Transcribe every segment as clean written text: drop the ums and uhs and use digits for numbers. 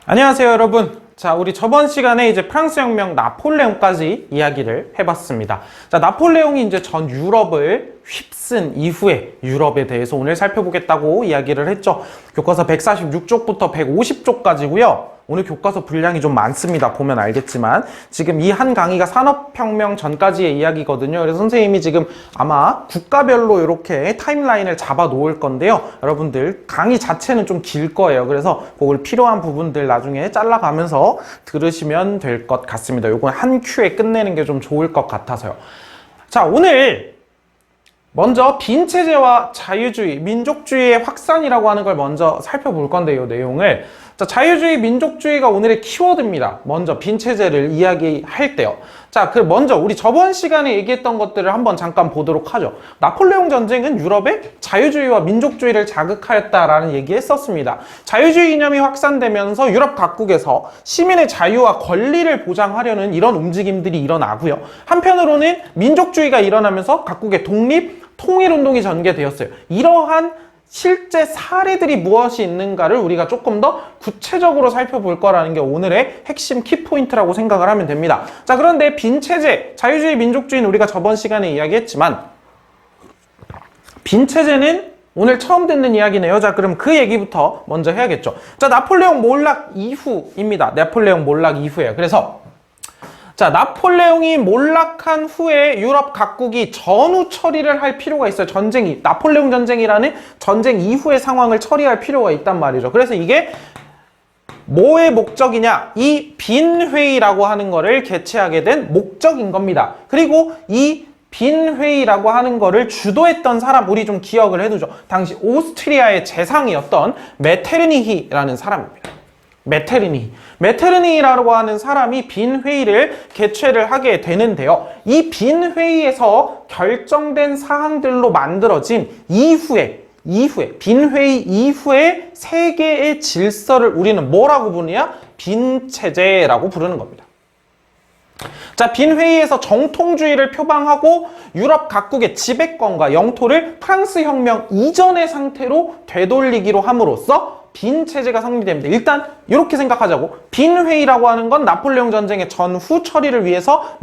안녕하세요, 여러분. 자, 우리 저번 시간에 이제 프랑스 혁명 나폴레옹까지 이야기를 해봤습니다. 자, 나폴레옹이 이제 전 유럽을 휩쓴 이후에 유럽에 대해서 오늘 살펴보겠다고 이야기를 했죠. 교과서 146쪽부터 150쪽까지고요. 오늘 교과서 분량이 좀 많습니다. 보면 알겠지만 지금 이 한 강의가 산업혁명 전까지의 이야기거든요. 그래서 선생님이 지금 아마 국가별로 이렇게 타임라인을 잡아 놓을 건데요. 여러분들 강의 자체는 좀 길 거예요. 그래서 그걸 필요한 부분들 나중에 잘라가면서 들으시면 될 것 같습니다. 요건 한 큐에 끝내는 게 좀 좋을 것 같아서요. 자, 오늘 먼저 빈체제와 자유주의, 민족주의의 확산이라고 하는 걸 먼저 살펴볼 건데요, 내용을. 자, 자유주의, 민족주의가 오늘의 키워드입니다. 먼저 빈체제를 이야기할 때요. 자, 먼저 우리 저번 시간에 얘기했던 것들을 한번 잠깐 보도록 하죠. 나폴레옹 전쟁은 유럽의 자유주의와 민족주의를 자극하였다라는 얘기 했었습니다. 자유주의 이념이 확산되면서 유럽 각국에서 시민의 자유와 권리를 보장하려는 이런 움직임들이 일어나고요. 한편으로는 민족주의가 일어나면서 각국의 독립, 통일운동이 전개되었어요. 이러한 실제 사례들이 무엇이 있는가를 우리가 조금 더 구체적으로 살펴볼 거라는 게 오늘의 핵심 키포인트라고 생각을 하면 됩니다. 자, 그런데 빈체제, 자유주의, 민족주의는 우리가 저번 시간에 이야기했지만 빈체제는 오늘 처음 듣는 이야기네요. 자, 그럼 그 얘기부터 먼저 해야겠죠. 자, 나폴레옹 몰락 이후입니다. 나폴레옹 몰락 이후예요. 그래서 자, 나폴레옹이 몰락한 후에 유럽 각국이 전후 처리를 할 필요가 있어요. 나폴레옹 전쟁이라는 전쟁 이후의 상황을 처리할 필요가 있단 말이죠. 그래서 이게 뭐의 목적이냐? 이 빈회의라고 하는 거를 개최하게 된 목적인 겁니다. 그리고 이 빈회의라고 하는 거를 주도했던 사람, 우리 좀 기억을 해두죠. 당시 오스트리아의 재상이었던 메테르니히라는 사람입니다. 메테르니히라고 하는 사람이 빈회의를 개최를 하게 되는데요. 이 빈회의에서 결정된 사항들로 만들어진 빈회의 이후에 세계의 질서를 우리는 뭐라고 부르냐? 빈체제라고 부르는 겁니다. 자, 빈회의에서 정통주의를 표방하고 유럽 각국의 지배권과 영토를 프랑스 혁명 이전의 상태로 되돌리기로 함으로써 빈체제가 성립됩니다. 일단 이렇게 생각하자고. 빈회의라고 하는 건 나폴레옹 전쟁의 전후 처리를 위해서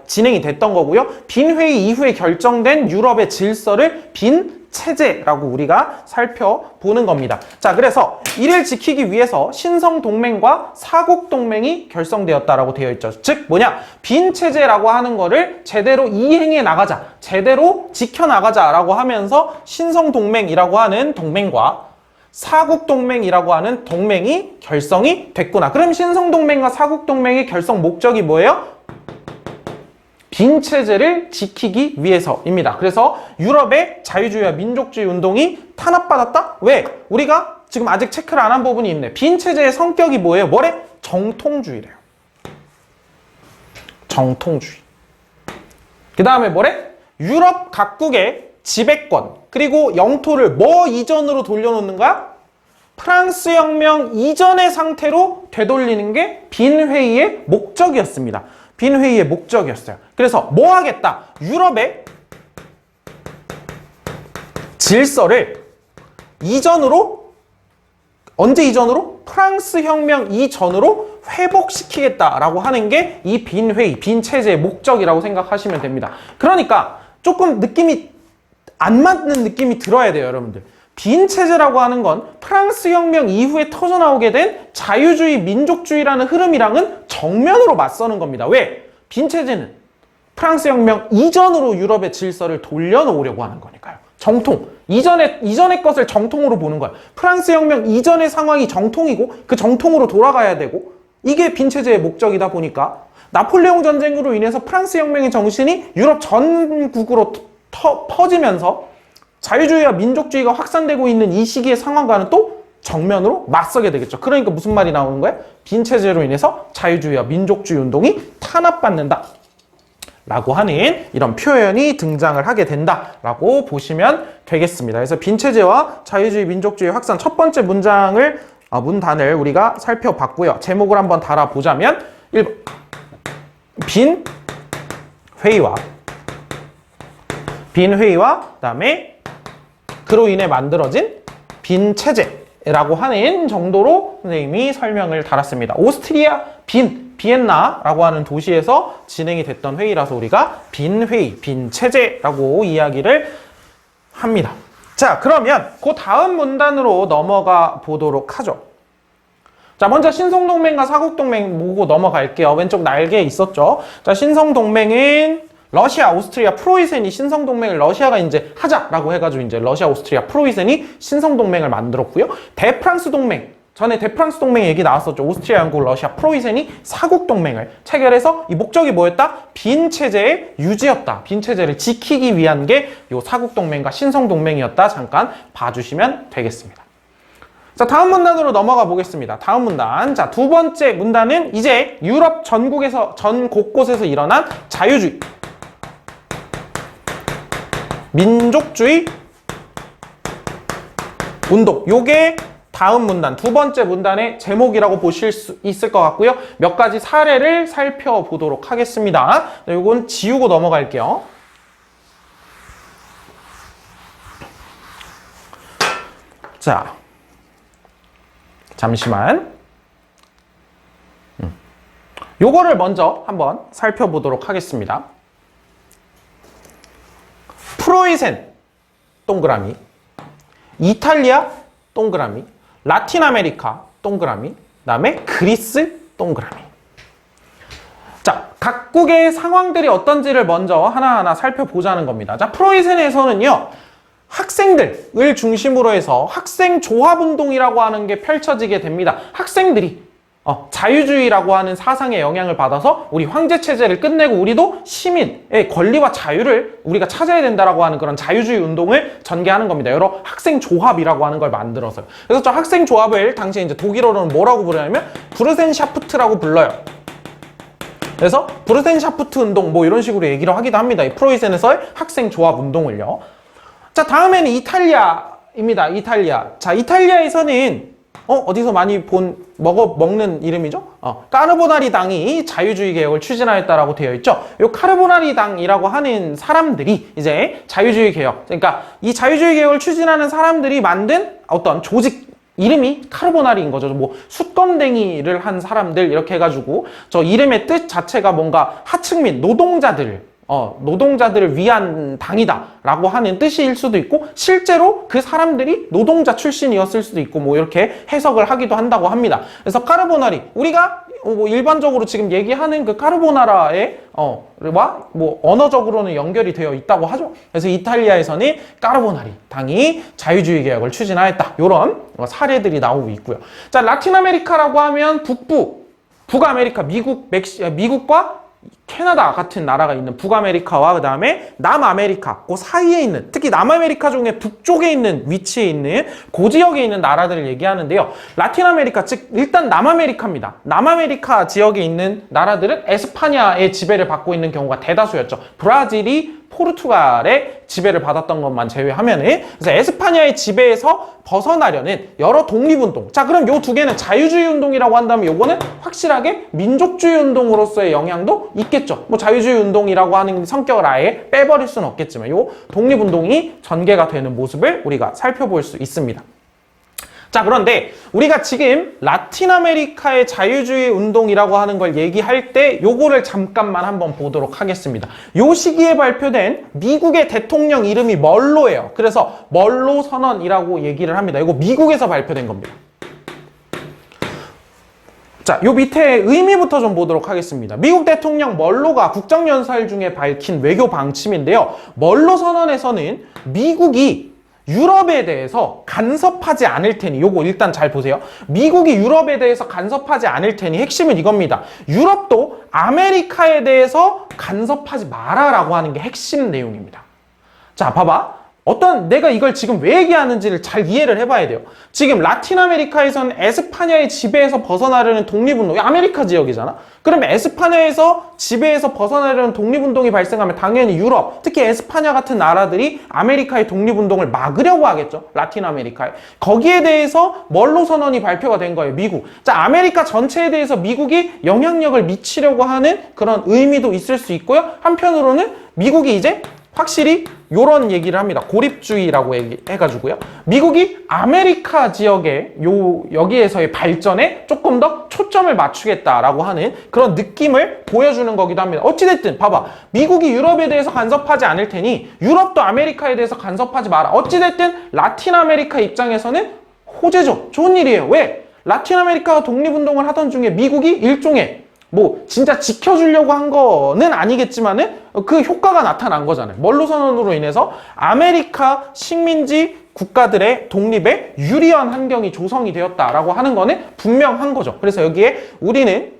진행이 됐던 거고요. 빈회의 이후에 결정된 유럽의 질서를 빈체제라고 우리가 살펴보는 겁니다. 자, 그래서 이를 지키기 위해서 신성동맹과 사국동맹이 결성되었다라고 되어 있죠. 즉 뭐냐? 빈체제라고 하는 거를 제대로 이행해 나가자, 제대로 지켜나가자라고 하면서 신성동맹이라고 하는 동맹과 사국동맹이라고 하는 동맹이 결성이 됐구나. 그럼 신성동맹과 사국동맹의 결성 목적이 뭐예요? 빈체제를 지키기 위해서입니다. 그래서 유럽의 자유주의와 민족주의 운동이 탄압받았다? 왜? 우리가 지금 아직 체크를 안 한 부분이 있네. 빈체제의 성격이 뭐예요? 뭐래? 정통주의래요. 정통주의. 그 다음에 뭐래? 유럽 각국의 지배권 그리고 영토를 뭐 이전으로 돌려놓는 거야? 프랑스 혁명 이전의 상태로 되돌리는 게 빈회의의 목적이었습니다. 빈회의의 목적이었어요. 그래서 뭐 하겠다? 유럽의 질서를 언제 이전으로? 프랑스 혁명 이전으로 회복시키겠다라고 하는 게 이 빈회의, 빈체제의 목적이라고 생각하시면 됩니다. 그러니까 조금 느낌이 안 맞는 느낌이 들어야 돼요, 여러분들. 빈체제라고 하는 건 프랑스 혁명 이후에 터져나오게 된 자유주의, 민족주의라는 흐름이랑은 정면으로 맞서는 겁니다. 왜? 빈체제는 프랑스 혁명 이전으로 유럽의 질서를 돌려놓으려고 하는 거니까요. 정통. 이전의 것을 정통으로 보는 거야. 프랑스 혁명 이전의 상황이 정통이고 그 정통으로 돌아가야 되고 이게 빈체제의 목적이다 보니까 나폴레옹 전쟁으로 인해서 프랑스 혁명의 정신이 유럽 전국으로 퍼지면서 자유주의와 민족주의가 확산되고 있는 이 시기의 상황과는 또 정면으로 맞서게 되겠죠. 그러니까 무슨 말이 나오는 거예요? 빈체제로 인해서 자유주의와 민족주의 운동이 탄압받는다 라고 하는 이런 표현이 등장을 하게 된다라고 보시면 되겠습니다. 그래서 빈체제와 자유주의, 민족주의 확산 첫 번째 문단을 우리가 살펴봤고요. 제목을 한번 달아보자면 1번 빈회의와 그다음에 그로 인해 만들어진 빈체제 라고 하는 정도로 선생님이 설명을 달았습니다. 오스트리아 비엔나라고 하는 도시에서 진행이 됐던 회의라서 우리가 빈회의, 빈체제라고 이야기를 합니다. 자, 그러면 그 다음 문단으로 넘어가 보도록 하죠. 자, 먼저 신성동맹과 사국동맹 보고 넘어갈게요. 왼쪽 날개에 있었죠. 자, 신성동맹은 러시아, 오스트리아, 프로이센이 신성동맹을 러시아가 이제 하자라고 해가지고 이제 러시아, 오스트리아, 프로이센이 신성동맹을 만들었고요. 대프랑스 동맹, 전에 대프랑스 동맹 얘기 나왔었죠. 오스트리아, 영국, 러시아, 프로이센이 사국동맹을 체결해서 이 목적이 뭐였다? 빈 체제의 유지였다. 빈 체제를 지키기 위한 게 요 사국동맹과 신성동맹이었다. 잠깐 봐주시면 되겠습니다. 자, 다음 문단으로 넘어가 보겠습니다. 다음 문단. 자, 두 번째 문단은 이제 유럽 전 곳곳에서 일어난 자유주의, 민족주의 운동. 요게 다음 문단, 두 번째 문단의 제목이라고 보실 수 있을 것 같고요. 몇 가지 사례를 살펴보도록 하겠습니다. 요건 지우고 넘어갈게요. 자, 잠시만. 요거를 먼저 한번 살펴보도록 하겠습니다. 프로이센 동그라미, 이탈리아 동그라미, 라틴 아메리카 동그라미, 그다음에 그리스 동그라미. 자, 각국의 상황들이 어떤지를 먼저 하나하나 살펴보자는 겁니다. 자, 프로이센에서는요, 학생들을 중심으로 해서 학생 조합운동이라고 하는 게 펼쳐지게 됩니다. 학생들이 자유주의라고 하는 사상에 영향을 받아서 우리 황제체제를 끝내고 우리도 시민의 권리와 자유를 우리가 찾아야 된다라고 하는 그런 자유주의 운동을 전개하는 겁니다. 여러 학생조합이라고 하는 걸 만들어서요. 그래서 저 학생조합을 당시에 이제 독일어로는 뭐라고 부르냐면 부르센샤프트라고 불러요. 그래서 부르센샤프트 운동 뭐 이런 식으로 얘기를 하기도 합니다. 이 프로이센에서의 학생조합 운동을요. 자, 다음에는 이탈리아입니다. 이탈리아. 자, 이탈리아에서는 어디서 많이 먹는 이름이죠? 까르보나리 당이 자유주의 개혁을 추진하였다라고 되어 있죠. 요 까르보나리 당이라고 하는 사람들이 이제 자유주의 개혁, 그러니까 이 자유주의 개혁을 추진하는 사람들이 만든 어떤 조직 이름이 카르보나리인 거죠. 뭐 숯검댕이를 한 사람들 이렇게 해가지고 저 이름의 뜻 자체가 뭔가 하층민, 노동자들을 위한 당이다라고 하는 뜻일 수도 있고 실제로 그 사람들이 노동자 출신이었을 수도 있고 뭐 이렇게 해석을 하기도 한다고 합니다. 그래서 까르보나리, 우리가 뭐 일반적으로 지금 얘기하는 그 까르보나라의 뭐 언어적으로는 연결이 되어 있다고 하죠. 그래서 이탈리아에서는 까르보나리 당이 자유주의 개혁을 추진하였다. 이런 사례들이 나오고 있고요. 자, 라틴 아메리카라고 하면 북아메리카, 미국과 캐나다 같은 나라가 있는 북아메리카와 그 다음에 남아메리카, 그 사이에 있는, 특히 남아메리카 중에 북쪽에 있는 위치에 있는 그 지역에 있는 나라들을 얘기하는데요. 라틴 아메리카, 즉 일단 남아메리카입니다. 남아메리카 지역에 있는 나라들은 에스파냐의 지배를 받고 있는 경우가 대다수였죠. 브라질이 포르투갈의 지배를 받았던 것만 제외하면은, 그래서 에스파냐의 지배에서 벗어나려는 여러 독립운동. 자, 그럼 요 두 개는 자유주의 운동이라고 한다면 요거는 확실하게 민족주의 운동으로서의 영향도 있겠죠. 뭐 자유주의 운동이라고 하는 성격을 아예 빼버릴 수는 없겠지만 요 독립운동이 전개가 되는 모습을 우리가 살펴볼 수 있습니다. 자, 그런데 우리가 지금 라틴 아메리카의 자유주의 운동이라고 하는 걸 얘기할 때 요거를 잠깐만 한번 보도록 하겠습니다. 요 시기에 발표된 미국의 대통령 이름이 멀로예요. 그래서 멀로 선언이라고 얘기를 합니다. 이거 미국에서 발표된 겁니다. 자, 요 밑에 의미부터 좀 보도록 하겠습니다. 미국 대통령 멀로가 국정연설 중에 밝힌 외교 방침인데요. 멀로 선언에서는 미국이 유럽에 대해서 간섭하지 않을 테니, 요거 일단 잘 보세요. 미국이 유럽에 대해서 간섭하지 않을 테니 핵심은 이겁니다. 유럽도 아메리카에 대해서 간섭하지 마라라고 하는 게 핵심 내용입니다. 자, 봐봐. 내가 이걸 지금 왜 얘기하는지를 잘 이해를 해봐야 돼요. 지금 라틴 아메리카에서는 에스파냐의 지배에서 벗어나려는 독립운동, 아메리카 지역이잖아. 그러면 에스파냐에서 지배에서 벗어나려는 독립운동이 발생하면 당연히 유럽, 특히 에스파냐 같은 나라들이 아메리카의 독립운동을 막으려고 하겠죠. 라틴 아메리카에. 거기에 대해서 멀로 선언이 발표가 된 거예요. 미국. 자, 아메리카 전체에 대해서 미국이 영향력을 미치려고 하는 그런 의미도 있을 수 있고요. 한편으로는 미국이 이제 확실히 요런 얘기를 합니다. 고립주의라고 해가지고요. 미국이 아메리카 지역의 여기에서의 발전에 조금 더 초점을 맞추겠다라고 하는 그런 느낌을 보여주는 거기도 합니다. 어찌됐든 봐봐. 미국이 유럽에 대해서 간섭하지 않을 테니 유럽도 아메리카에 대해서 간섭하지 마라. 어찌됐든 라틴 아메리카 입장에서는 호재죠. 좋은 일이에요. 왜? 라틴 아메리카가 독립운동을 하던 중에 미국이 일종의 뭐 진짜 지켜주려고 한 거는 아니겠지만은 그 효과가 나타난 거잖아요. 멀로 선언으로 인해서 아메리카 식민지 국가들의 독립에 유리한 환경이 조성이 되었다라고 하는 거는 분명한 거죠. 그래서 여기에 우리는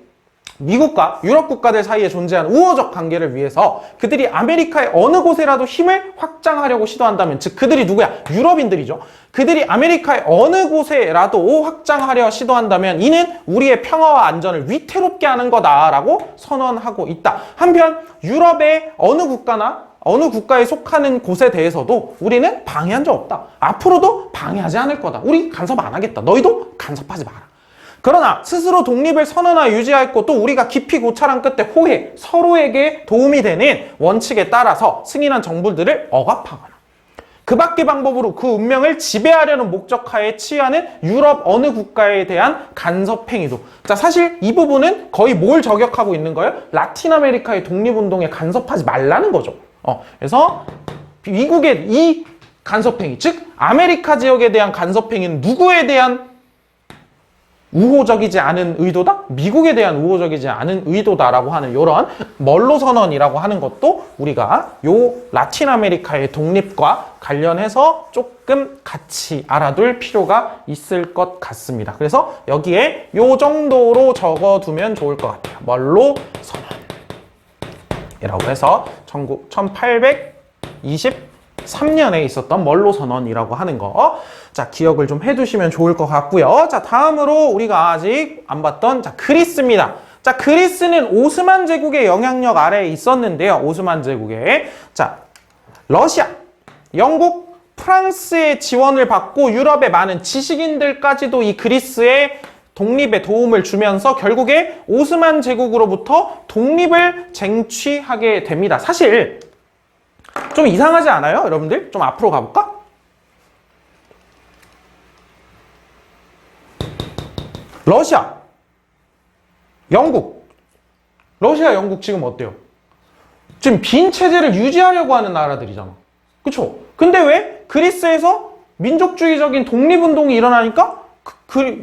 미국과 유럽 국가들 사이에 존재하는 우호적 관계를 위해서 그들이 아메리카의 어느 곳에라도 힘을 확장하려고 시도한다면, 즉 그들이 누구야? 유럽인들이죠. 그들이 아메리카의 어느 곳에라도 확장하려 시도한다면 이는 우리의 평화와 안전을 위태롭게 하는 거다라고 선언하고 있다. 한편 유럽의 어느 국가나 어느 국가에 속하는 곳에 대해서도 우리는 방해한 적 없다. 앞으로도 방해하지 않을 거다. 우리 간섭 안 하겠다. 너희도 간섭하지 마라. 그러나 스스로 독립을 선언하여 유지하였고 또 우리가 깊이 고찰한 끝에 호혜, 서로에게 도움이 되는 원칙에 따라서 승인한 정부들을 억압하거나 그 밖의 방법으로 그 운명을 지배하려는 목적하에 취하는 유럽 어느 국가에 대한 간섭 행위도. 자, 사실 이 부분은 거의 뭘 저격하고 있는 거예요? 라틴 아메리카의 독립운동에 간섭하지 말라는 거죠. 그래서 미국의 이 간섭 행위, 즉 아메리카 지역에 대한 간섭 행위는 누구에 대한 우호적이지 않은 의도다? 미국에 대한 우호적이지 않은 의도다라고 하는 이런 멀로 선언이라고 하는 것도 우리가 요 라틴 아메리카의 독립과 관련해서 조금 같이 알아둘 필요가 있을 것 같습니다. 그래서 여기에 요 정도로 적어두면 좋을 것 같아요. 멀로 선언이라고 해서 1823년에 있었던 멀로 선언이라고 하는 거. 자, 기억을 좀 해두시면 좋을 것 같고요. 자, 다음으로 우리가 아직 안 봤던 그리스입니다. 자, 그리스는 오스만 제국의 영향력 아래에 있었는데요. 오스만 제국의 러시아, 영국, 프랑스의 지원을 받고 유럽의 많은 지식인들까지도 이 그리스의 독립에 도움을 주면서 결국에 오스만 제국으로부터 독립을 쟁취하게 됩니다. 사실 좀 이상하지 않아요? 여러분들? 좀 앞으로 가볼까? 러시아, 영국. 러시아, 영국 지금 어때요? 지금 빈 체제를 유지하려고 하는 나라들이잖아. 그쵸? 근데 왜 그리스에서 민족주의적인 독립운동이 일어나니까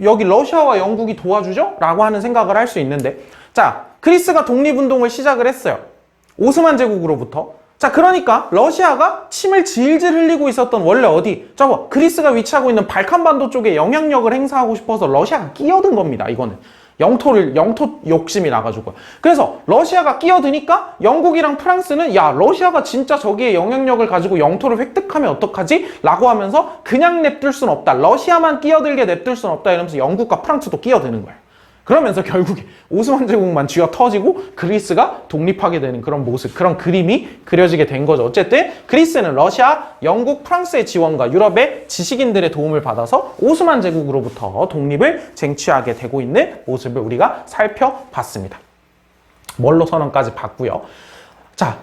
여기 러시아와 영국이 도와주죠? 라고 하는 생각을 할 수 있는데, 자, 그리스가 독립운동을 시작을 했어요. 오스만 제국으로부터. 자, 그러니까 러시아가 침을 질질 흘리고 있었던 원래 어디? 저거 그리스가 위치하고 있는 발칸반도 쪽에 영향력을 행사하고 싶어서 러시아가 끼어든 겁니다. 이거는 영토 욕심이 나가지고. 그래서 러시아가 끼어드니까 영국이랑 프랑스는 야, 러시아가 진짜 저기에 영향력을 가지고 영토를 획득하면 어떡하지? 라고 하면서 그냥 냅둘 순 없다. 러시아만 끼어들게 냅둘 순 없다. 이러면서 영국과 프랑스도 끼어드는 거예요. 그러면서 결국에 오스만 제국만 쥐어 터지고 그리스가 독립하게 되는 그런 모습, 그런 그림이 그려지게 된 거죠. 어쨌든 그리스는 러시아, 영국, 프랑스의 지원과 유럽의 지식인들의 도움을 받아서 오스만 제국으로부터 독립을 쟁취하게 되고 있는 모습을 우리가 살펴봤습니다. 멀로 선언까지 봤고요. 자,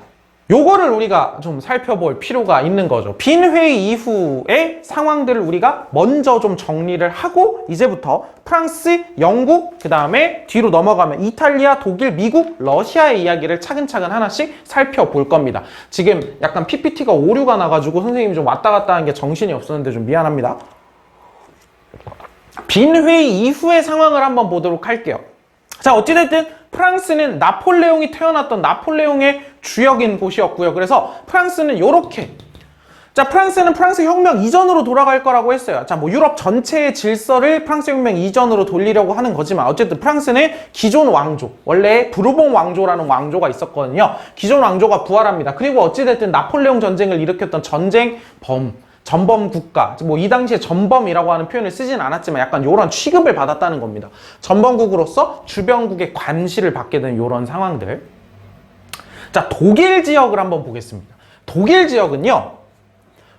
요거를 우리가 좀 살펴볼 필요가 있는 거죠. 빈 회의 이후의 상황들을 우리가 먼저 좀 정리를 하고 이제부터 프랑스, 영국, 그 다음에 뒤로 넘어가면 이탈리아, 독일, 미국, 러시아의 이야기를 차근차근 하나씩 살펴볼 겁니다. 지금 약간 PPT가 오류가 나가지고 선생님이 좀 왔다 갔다 하는 게 정신이 없었는데 좀 미안합니다. 빈 회의 이후의 상황을 한번 보도록 할게요. 자, 어찌됐든 프랑스는 나폴레옹이 태어났던 나폴레옹의 주역인 곳이었고요. 그래서 프랑스는 요렇게, 자, 프랑스는 프랑스 혁명 이전으로 돌아갈 거라고 했어요. 자, 뭐 유럽 전체의 질서를 프랑스 혁명 이전으로 돌리려고 하는 거지만 어쨌든 프랑스는 기존 왕조, 원래 부르봉 왕조라는 왕조가 있었거든요. 기존 왕조가 부활합니다. 그리고 어찌됐든 나폴레옹 전쟁을 일으켰던 전범 국가, 뭐 이 당시에 전범이라고 하는 표현을 쓰진 않았지만 약간 요런 취급을 받았다는 겁니다. 전범국으로서 주변국의 관시를 받게 된 요런 상황들. 자, 독일 지역을 한번 보겠습니다. 독일 지역은요,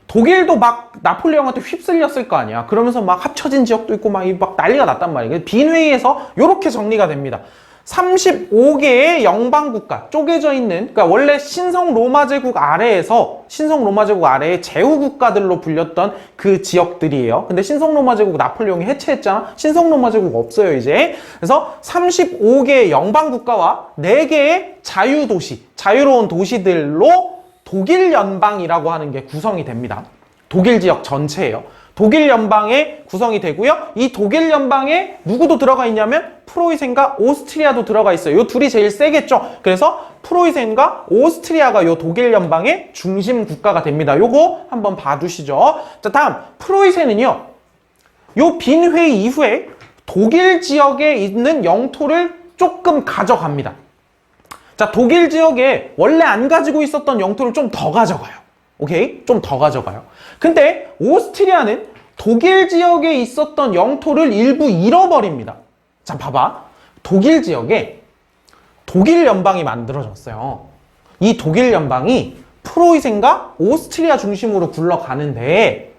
독일도 막 나폴레옹한테 휩쓸렸을 거 아니야. 그러면서 막 합쳐진 지역도 있고 막 난리가 났단 말이에요. 빈 회의에서 요렇게 정리가 됩니다. 35개의 영방국가 쪼개져 있는, 그러니까 원래 신성 로마 제국 아래에 제후 국가들로 불렸던 그 지역들이에요. 근데 신성 로마 제국 나폴레옹이 해체했잖아. 신성 로마 제국 없어요, 이제. 그래서 35개의 영방국가와 4개의 자유도시, 자유로운 도시들로 독일 연방이라고 하는 게 구성이 됩니다. 독일 지역 전체예요. 독일 연방에 구성이 되고요. 이 독일 연방에 누구도 들어가 있냐면 프로이센과 오스트리아도 들어가 있어요. 이 둘이 제일 세겠죠. 그래서 프로이센과 오스트리아가 이 독일 연방의 중심 국가가 됩니다. 요거 한번 봐두시죠. 자, 다음 프로이센은요. 요 빈 회의 이후에 독일 지역에 있는 영토를 조금 가져갑니다. 자, 독일 지역에 원래 안 가지고 있었던 영토를 좀 더 가져가요. 오케이? 좀 더 가져가요. 근데 오스트리아는 독일 지역에 있었던 영토를 일부 잃어버립니다. 자, 봐봐. 독일 지역에 독일 연방이 만들어졌어요. 이 독일 연방이 프로이센과 오스트리아 중심으로 굴러가는데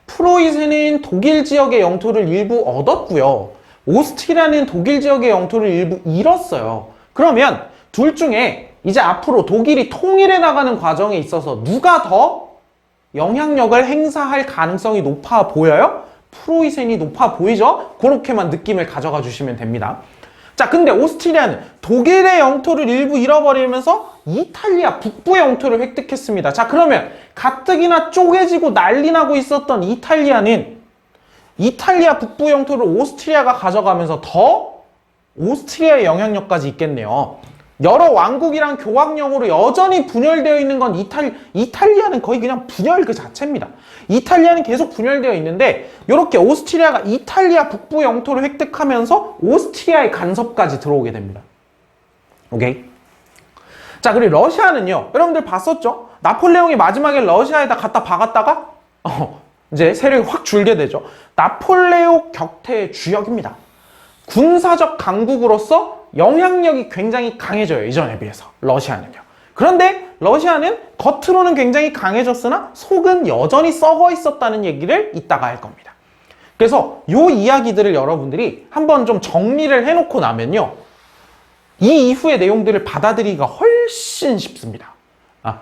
프로이센은 독일 지역의 영토를 일부 얻었고요. 오스트리아는 독일 지역의 영토를 일부 잃었어요. 그러면 둘 중에 이제 앞으로 독일이 통일해 나가는 과정에 있어서 누가 더 영향력을 행사할 가능성이 높아 보여요? 프로이센이 높아 보이죠? 그렇게만 느낌을 가져가 주시면 됩니다. 자, 근데 오스트리아는 독일의 영토를 일부 잃어버리면서 이탈리아 북부의 영토를 획득했습니다. 자, 그러면 가뜩이나 쪼개지고 난리 나고 있었던 이탈리아는 이탈리아 북부 영토를 오스트리아가 가져가면서 더 오스트리아의 영향력까지 있겠네요. 여러 왕국이랑 교황령으로 여전히 분열되어 있는 건 이탈리아는 거의 그냥 분열 그 자체입니다. 이탈리아는 계속 분열되어 있는데 이렇게 오스트리아가 이탈리아 북부 영토를 획득하면서 오스트리아의 간섭까지 들어오게 됩니다. 오케이? 자, 그리고 러시아는요. 여러분들 봤었죠? 나폴레옹이 마지막에 러시아에다 갖다 박았다가 이제 세력이 확 줄게 되죠. 나폴레옹 격퇴의 주역입니다. 군사적 강국으로서 영향력이 굉장히 강해져요. 이전에 비해서 러시아는요. 그런데 러시아는 겉으로는 굉장히 강해졌으나 속은 여전히 썩어 있었다는 얘기를 이따가 할 겁니다. 그래서 이 이야기들을 여러분들이 한번 좀 정리를 해놓고 나면요. 이 이후의 내용들을 받아들이기가 훨씬 쉽습니다.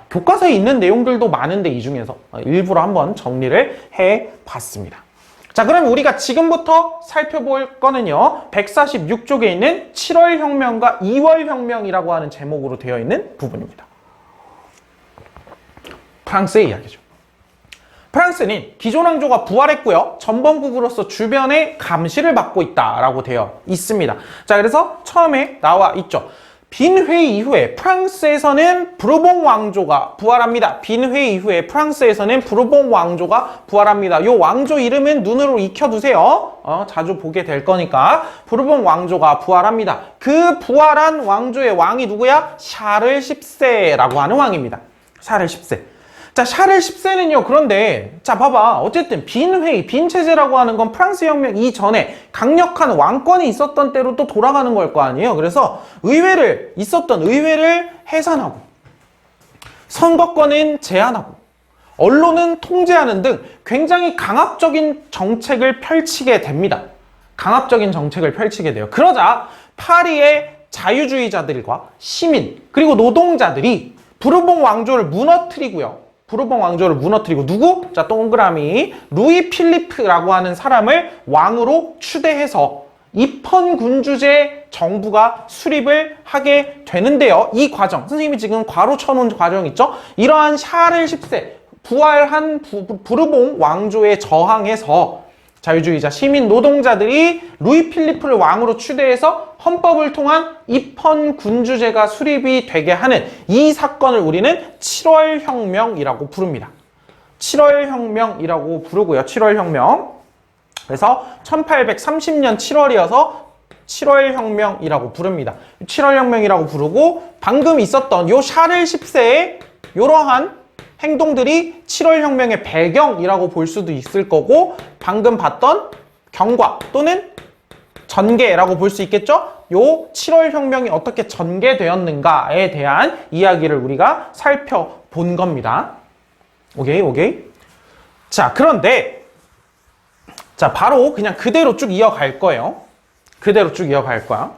교과서에 있는 내용들도 많은데 이 중에서 일부러 한번 정리를 해봤습니다. 자, 그럼 우리가 지금부터 살펴볼 거는요. 146쪽에 있는 7월 혁명과 2월 혁명이라고 하는 제목으로 되어 있는 부분입니다. 프랑스의 이야기죠. 프랑스는 기존 왕조가 부활했고요. 전범국으로서 주변의 감시를 받고 있다라고 되어 있습니다. 자, 그래서 처음에 나와 있죠. 빈 회의 이후에 프랑스에서는 부르봉 왕조가 부활합니다. 빈 회의 이후에 프랑스에서는 부르봉 왕조가 부활합니다. 요 왕조 이름은 눈으로 익혀두세요. 자주 보게 될 거니까. 부르봉 왕조가 부활합니다. 그 부활한 왕조의 왕이 누구야? 샤를 10세라고 하는 왕입니다. 샤를 10세. 자, 샤를 10세는요. 그런데 자, 봐봐. 어쨌든 빈 회의, 빈 체제라고 하는 건 프랑스 혁명 이전에 강력한 왕권이 있었던 때로 또 돌아가는 걸 거 아니에요. 그래서 있었던 의회를 해산하고 선거권은 제한하고 언론은 통제하는 등 굉장히 강압적인 정책을 펼치게 됩니다. 강압적인 정책을 펼치게 돼요. 그러자 파리의 자유주의자들과 시민 그리고 노동자들이 부르봉 왕조를 무너뜨리고요. 부르봉 왕조를 무너뜨리고 누구? 자, 동그라미 루이 필리프라고 하는 사람을 왕으로 추대해서 입헌군주제 정부가 수립을 하게 되는데요. 이 과정, 선생님이 지금 괄호 쳐놓은 과정 있죠? 이러한 샤를 10세 부활한 부르봉 왕조에 저항해서 자유주의자 시민 노동자들이 루이 필리프를 왕으로 추대해서 헌법을 통한 입헌군주제가 수립이 되게 하는 이 사건을 우리는 7월 혁명이라고 부릅니다. 7월 혁명이라고 부르고요. 7월 혁명. 그래서 1830년 7월이어서 7월 혁명이라고 부릅니다. 7월 혁명이라고 부르고 방금 있었던 요 샤를 10세의 이러한 행동들이 7월 혁명의 배경이라고 볼 수도 있을 거고 방금 봤던 경과 또는 전개라고 볼 수 있겠죠? 요 7월 혁명이 어떻게 전개되었는가에 대한 이야기를 우리가 살펴본 겁니다. 오케이. 자, 그런데 자, 바로 그냥 그대로 쭉 이어갈 거예요. 그대로 쭉 이어갈 거야.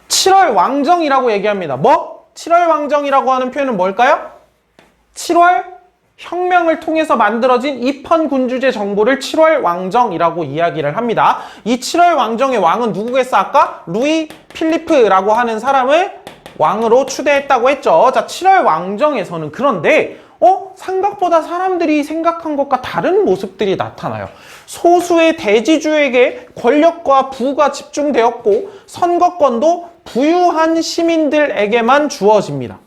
7월 왕정이라고 얘기합니다. 뭐? 7월 왕정이라고 하는 표현은 뭘까요? 7월 혁명을 통해서 만들어진 입헌군주제 정부를 7월 왕정이라고 이야기를 합니다. 이 7월 왕정의 왕은 누구겠어? 아까 루이 필리프라고 하는 사람을 왕으로 추대했다고 했죠. 자, 7월 왕정에서는 그런데 생각보다 사람들이 생각한 것과 다른 모습들이 나타나요. 소수의 대지주에게 권력과 부가 집중되었고 선거권도 부유한 시민들에게만 주어집니다.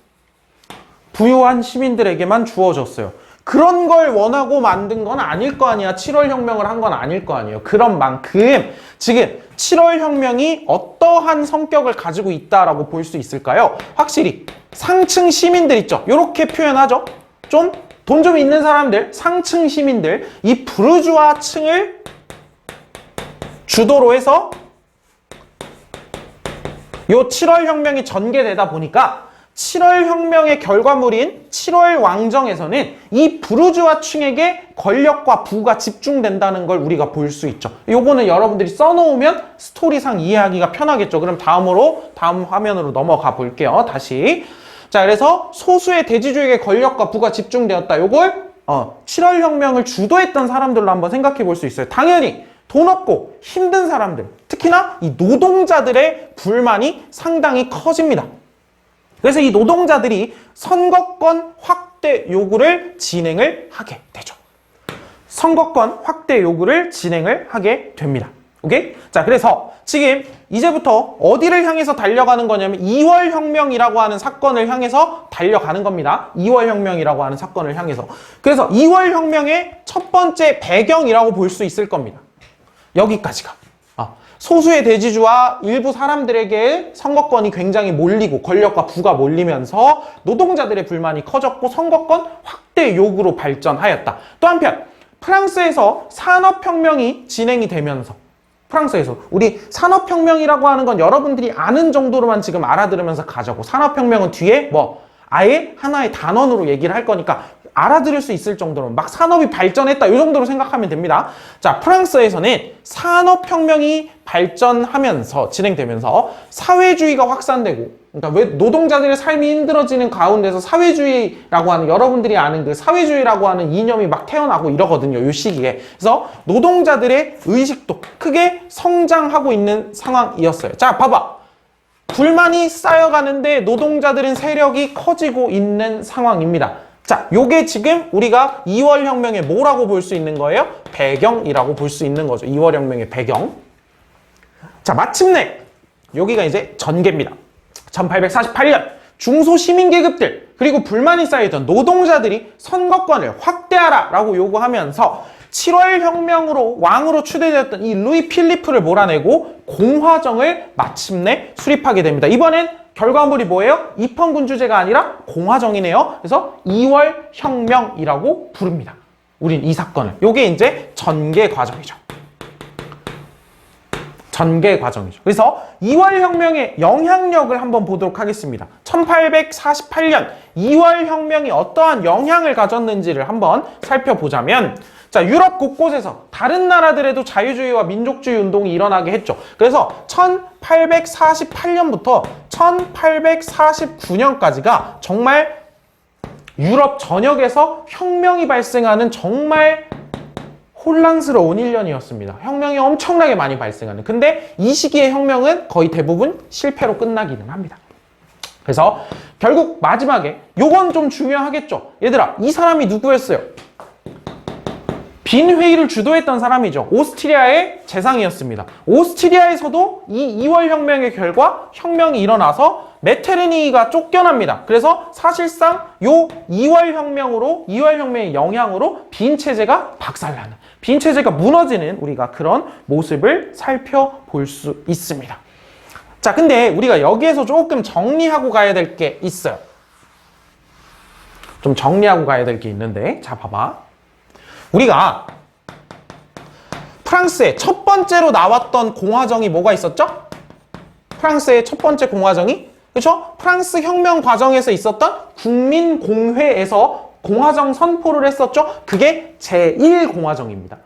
부유한 시민들에게만 주어졌어요. 그런 걸 원하고 만든 건 아닐 거 아니야. 7월 혁명을 한 건 아닐 거 아니에요. 그런 만큼 지금 7월 혁명이 어떠한 성격을 가지고 있다라고 볼 수 있을까요? 확실히 상층 시민들 있죠. 이렇게 표현하죠. 좀 돈 좀 있는 사람들, 상층 시민들, 이 부르주아 층을 주도로 해서 요 7월 혁명이 전개되다 보니까 7월 혁명의 결과물인 7월 왕정에서는 이 부르주아 층에게 권력과 부가 집중된다는 걸 우리가 볼 수 있죠. 요거는 여러분들이 써놓으면 스토리상 이해하기가 편하겠죠. 그럼 다음 화면으로 넘어가 볼게요. 다시. 자, 그래서 소수의 대지주에게 권력과 부가 집중되었다. 요걸 7월 혁명을 주도했던 사람들로 한번 생각해 볼 수 있어요. 당연히 돈 없고 힘든 사람들, 특히나 이 노동자들의 불만이 상당히 커집니다. 그래서 이 노동자들이 선거권 확대 요구를 진행을 하게 되죠. 선거권 확대 요구를 진행을 하게 됩니다. 오케이? 자, 그래서 지금 이제부터 어디를 향해서 달려가는 거냐면 2월 혁명이라고 하는 사건을 향해서 달려가는 겁니다. 2월 혁명이라고 하는 사건을 향해서. 그래서 2월 혁명의 첫 번째 배경이라고 볼 수 있을 겁니다. 여기까지가. 소수의 대지주와 일부 사람들에게 선거권이 굉장히 몰리고 권력과 부가 몰리면서 노동자들의 불만이 커졌고 선거권 확대 요구로 발전하였다. 또 한편 프랑스에서 산업혁명이 진행이 되면서 프랑스에서 우리 산업혁명이라고 하는 건 여러분들이 아는 정도로만 지금 알아들으면서 가자고. 산업혁명은 뒤에 아예 하나의 단원으로 얘기를 할 거니까 알아들을 수 있을 정도로 막 산업이 발전했다 이 정도로 생각하면 됩니다. 자, 프랑스에서는 산업혁명이 발전하면서 진행되면서 사회주의가 확산되고, 그러니까 왜 노동자들의 삶이 힘들어지는 가운데서 사회주의라고 하는 여러분들이 아는 그 사회주의라고 하는 이념이 막 태어나고 이러거든요. 이 시기에. 그래서 노동자들의 의식도 크게 성장하고 있는 상황이었어요. 자, 봐봐. 불만이 쌓여가는데 노동자들은 세력이 커지고 있는 상황입니다. 자, 요게 지금 우리가 2월 혁명의 뭐라고 볼 수 있는 거예요? 배경이라고 볼 수 있는 거죠. 2월 혁명의 배경. 자, 마침내 여기가 이제 전개입니다. 1848년 중소시민계급들 그리고 불만이 쌓이던 노동자들이 선거권을 확대하라 라고 요구하면서 7월 혁명으로 왕으로 추대되었던 이 루이 필리프를 몰아내고 공화정을 마침내 수립하게 됩니다. 이번엔 결과물이 뭐예요? 입헌군주제가 아니라 공화정이네요. 그래서 2월 혁명이라고 부릅니다. 우린 이 사건을. 요게 이제 전개 과정이죠. 전개 과정이죠. 그래서 2월 혁명의 영향력을 한번 보도록 하겠습니다. 1848년 2월 혁명이 어떠한 영향을 가졌는지를 한번 살펴보자면, 자, 유럽 곳곳에서 다른 나라들에도 자유주의와 민족주의 운동이 일어나게 했죠. 그래서 1848년부터 1849년까지가 정말 유럽 전역에서 혁명이 발생하는 정말 혼란스러운 1년이었습니다. 혁명이 엄청나게 많이 발생하는. 근데 이 시기의 혁명은 거의 대부분 실패로 끝나기는 합니다. 그래서 결국 마지막에 요건 좀 중요하겠죠. 얘들아, 이 사람이 누구였어요? 빈 회의를 주도했던 사람이죠. 오스트리아의 재상이었습니다. 오스트리아에서도 이 2월 혁명의 결과 혁명이 일어나서 메테르니히가 쫓겨납니다. 그래서 사실상 요 2월 혁명의 영향으로 빈 체제가 박살나는, 빈 체제가 무너지는 우리가 그런 모습을 살펴볼 수 있습니다. 자, 근데 우리가 여기에서 조금 정리하고 가야 될 게 있어요. 좀 정리하고 가야 될 게 있는데, 자, 봐봐. 우리가 프랑스의 첫 번째로 나왔던 공화정이 뭐가 있었죠? 프랑스의 첫 번째 공화정이, 그렇죠? 프랑스 혁명 과정에서 있었던 국민공회에서 공화정 선포를 했었죠? 그게 제1공화정입니다.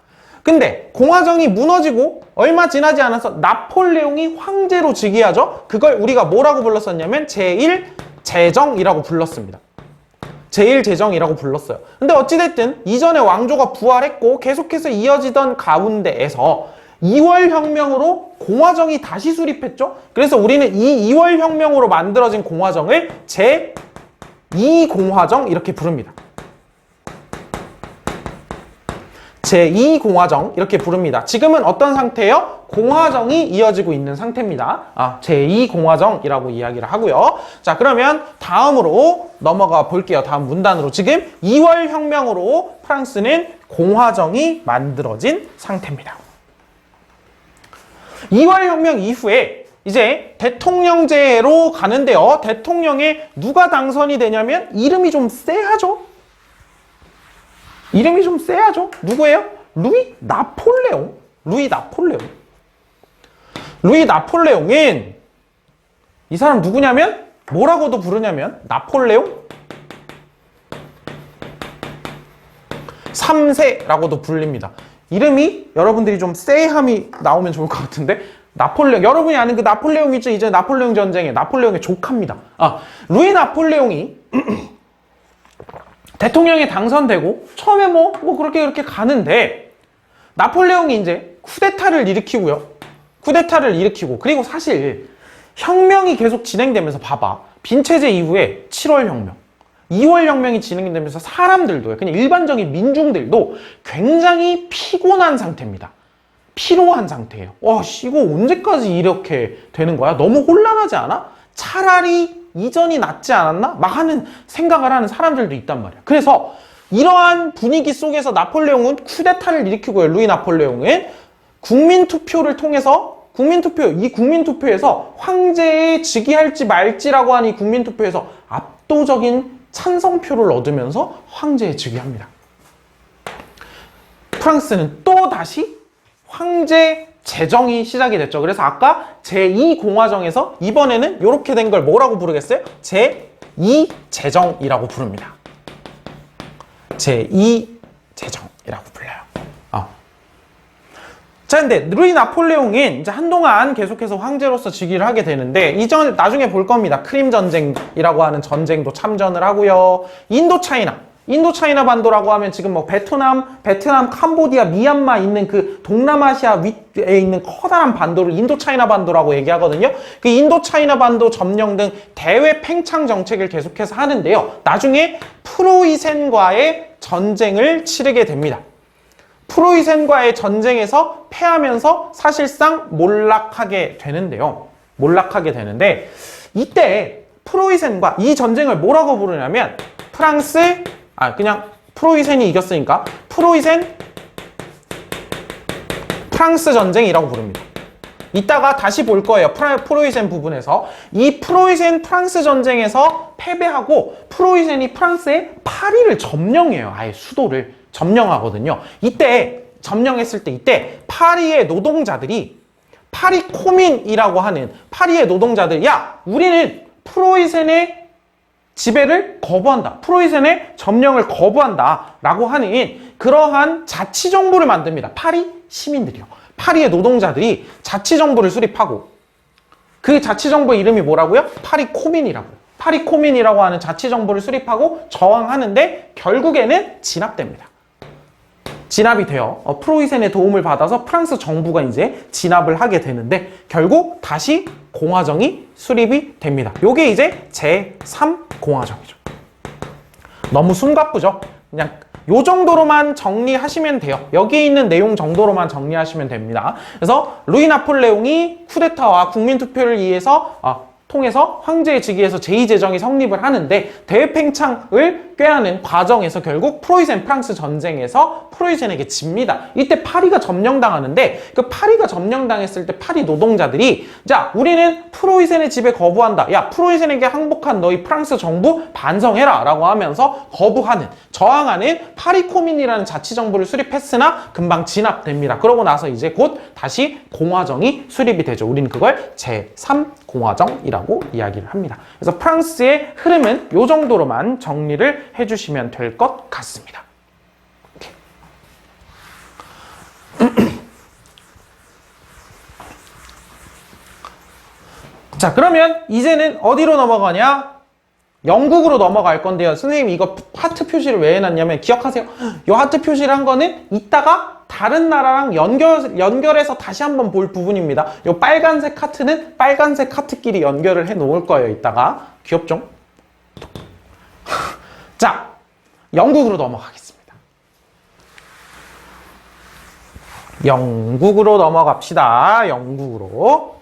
근데 공화정이 무너지고 얼마 지나지 않아서 나폴레옹이 황제로 즉위하죠. 그걸 우리가 뭐라고 불렀었냐면 제1제정이라고 불렀습니다. 제1제정이라고 불렀어요. 근데 어찌됐든 이전에 왕조가 부활했고 계속해서 이어지던 가운데에서 2월 혁명으로 공화정이 다시 수립했죠. 그래서 우리는 이 2월 혁명으로 만들어진 공화정을 제2공화정 이렇게 부릅니다. 제2공화정 이렇게 부릅니다. 지금은 어떤 상태예요? 공화정이 이어지고 있는 상태입니다. 제2공화정이라고 이야기를 하고요. 자, 그러면 다음으로 넘어가 볼게요. 다음 문단으로. 지금 2월 혁명으로 프랑스는 공화정이 만들어진 상태입니다. 2월 혁명 이후에 이제 대통령제로 가는데요. 대통령에 누가 당선이 되냐면 이름이 좀 쎄하죠? 이름이 좀 쎄하죠? 누구예요? 루이 나폴레옹. 루이 나폴레옹은 이 사람 누구냐면 뭐라고도 부르냐면 나폴레옹 3세라고도 불립니다. 이름이 여러분들이 좀 쎄함이 나오면 좋을 것 같은데 나폴레옹, 여러분이 아는 그 나폴레옹 있죠? 이제 나폴레옹 전쟁에 나폴레옹의 조카입니다. 루이 나폴레옹이 대통령에 당선되고 처음에 뭐 그렇게 가는데 나폴레옹이 이제 쿠데타를 일으키고 그리고 사실 혁명이 계속 진행되면서 봐봐. 빈체제 이후에 7월 혁명, 2월 혁명이 진행되면서 사람들도 그냥 일반적인 민중들도 굉장히 피곤한 상태입니다. 피로한 상태예요. 이거 언제까지 이렇게 되는 거야? 너무 혼란하지 않아? 차라리 이전이 낫지 않았나? 막 하는 생각을 하는 사람들도 있단 말이야. 그래서 이러한 분위기 속에서 나폴레옹은 쿠데타를 일으키고요. 루이 나폴레옹은 국민투표를 통해서 이 국민투표에서 황제에 즉위할지 말지라고 하는 이 국민투표에서 압도적인 찬성표를 얻으면서 황제에 즉위합니다. 프랑스는 또다시 황제 제정이 시작이 됐죠. 그래서 아까 제2공화정에서 이번에는 이렇게 된 걸 뭐라고 부르겠어요? 제2제정이라고 부릅니다. 제2제정이라고 불러요. 자, 근데 루이 나폴레옹은 이제 한동안 계속해서 황제로서 즉위를 하게 되는데 나중에 볼 겁니다. 크림 전쟁이라고 하는 전쟁도 참전을 하고요. 인도차이나 반도라고 하면 지금 뭐 베트남, 캄보디아, 미얀마 있는 그 동남아시아 위에 있는 커다란 반도를 인도차이나 반도라고 얘기하거든요. 그 인도차이나 반도 점령 등 대외 팽창 정책을 계속해서 하는데요. 나중에 프로이센과의 전쟁을 치르게 됩니다. 프로이센과의 전쟁에서 패하면서 사실상 몰락하게 되는데 이때 프로이센과 이 전쟁을 뭐라고 부르냐면 그냥 프로이센이 이겼으니까 프랑스 전쟁이라고 부릅니다. 이따가 다시 볼 거예요. 프로이센 부분에서 이 프랑스 전쟁에서 패배하고 프로이센이 프랑스의 파리를 점령해요. 아예 수도를 점령하거든요. 이때 점령했을 때 이때 파리의 노동자들이 파리코민이라고 하는 파리의 노동자들 우리는 프로이센의 지배를 거부한다. 프로이센의 점령을 거부한다. 라고 하는 그러한 자치정부를 만듭니다. 파리 시민들이요. 파리의 노동자들이 자치정부를 수립하고 그 자치정부 이름이 뭐라고요? 파리코민이라고 하는 자치정부를 수립하고 저항하는데 결국에는 진압됩니다. 진압이 돼요. 프로이센의 도움을 받아서 프랑스 정부가 이제 진압을 하게 되는데 결국 다시 공화정이 수립이 됩니다. 요게 이제 제3공화정이죠. 너무 숨가쁘죠? 그냥 요 정도로만 정리하시면 돼요. 여기 있는 내용 정도로만 정리하시면 됩니다. 그래서 루이 나폴레옹이 쿠데타와 국민투표를 통해서 황제의 즉위에서 제2제정이 성립을 하는데 대외 팽창을 꾀하는 과정에서 결국 프랑스 전쟁에서 프로이센에게 집니다. 이때 파리가 점령당하는데 그 파리가 점령당했을 때 파리 노동자들이 우리는 프로이센의 지배 거부한다. 프로이센에게 항복한 너희 프랑스 정부 반성해라 라고 하면서 저항하는 파리코민이라는 자치정부를 수립했으나 금방 진압됩니다. 그러고 나서 이제 곧 다시 공화정이 수립이 되죠. 우리는 그걸 제3공화정이라고 이야기를 합니다. 그래서 프랑스의 흐름은 이 정도로만 정리를 해주시면 될 것 같습니다. 자, 그러면 이제는 어디로 넘어가냐? 영국으로 넘어갈 건데요. 선생님 이거 하트 표시를 왜 해놨냐면 기억하세요. 이 하트 표시를 한 거는 이따가 다른 나라랑 연결해서 다시 한번 볼 부분입니다. 이 빨간색 하트는 빨간색 하트끼리 연결을 해 놓을 거예요. 이따가. 귀엽죠? 자, 영국으로 넘어가겠습니다. 영국으로 넘어갑시다. 영국으로.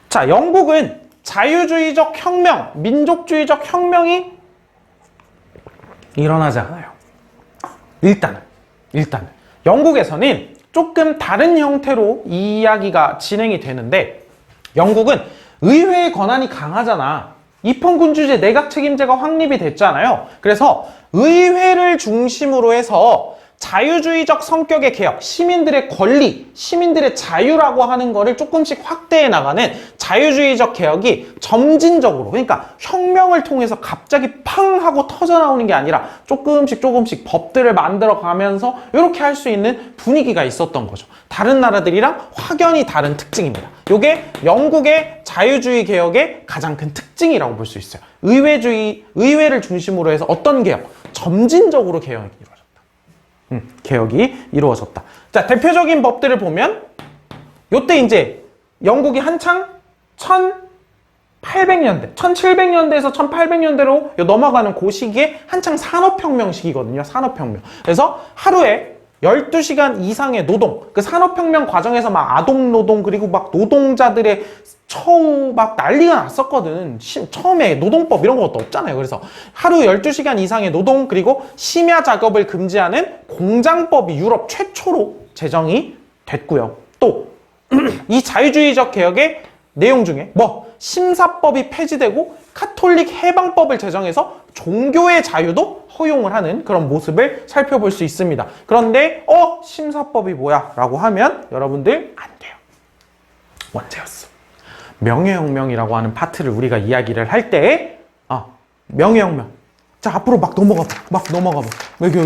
자, 영국은 자유주의적 혁명, 민족주의적 혁명이 일어나지 않아요. 일단은 영국에서는 조금 다른 형태로 이 이야기가 진행이 되는데, 영국은 의회의 권한이 강하잖아. 입헌군주제 내각 책임제가 확립이 됐잖아요. 그래서 의회를 중심으로 해서 자유주의적 성격의 개혁, 시민들의 권리, 시민들의 자유라고 하는 거를 조금씩 확대해 나가는 자유주의적 개혁이 점진적으로, 그러니까 혁명을 통해서 갑자기 팡 하고 터져 나오는 게 아니라 조금씩 법들을 만들어 가면서 이렇게 할 수 있는 분위기가 있었던 거죠. 다른 나라들이랑 확연히 다른 특징입니다. 이게 영국의 자유주의 개혁의 가장 큰 특징이라고 볼 수 있어요. 의회를 중심으로 해서 어떤 개혁? 점진적으로 개혁이 개혁이 이루어졌다. 자, 대표적인 법들을 보면 요때 이제 영국이 한창 1800년대, 1700년대에서 1800년대로 넘어가는 그 시기에 한창 산업혁명 시기거든요. 산업혁명. 그래서 하루에 12시간 이상의 노동, 그 산업혁명 과정에서 막 아동노동, 그리고 막 노동자들의 처우 막 난리가 났었거든. 처음에 노동법 이런 것도 없잖아요. 그래서 하루 12시간 이상의 노동, 그리고 심야 작업을 금지하는 공장법이 유럽 최초로 제정이 됐고요. 또 이 자유주의적 개혁의 내용 중에 심사법이 폐지되고 카톨릭 해방법을 제정해서 종교의 자유도 허용을 하는 그런 모습을 살펴볼 수 있습니다. 그런데 심사법이 뭐야? 라고 하면 여러분들 안 돼요. 원죄였어. 명예혁명이라고 하는 파트를 우리가 이야기를 할 때 명예혁명. 자, 앞으로 막 넘어가 봐. 여기.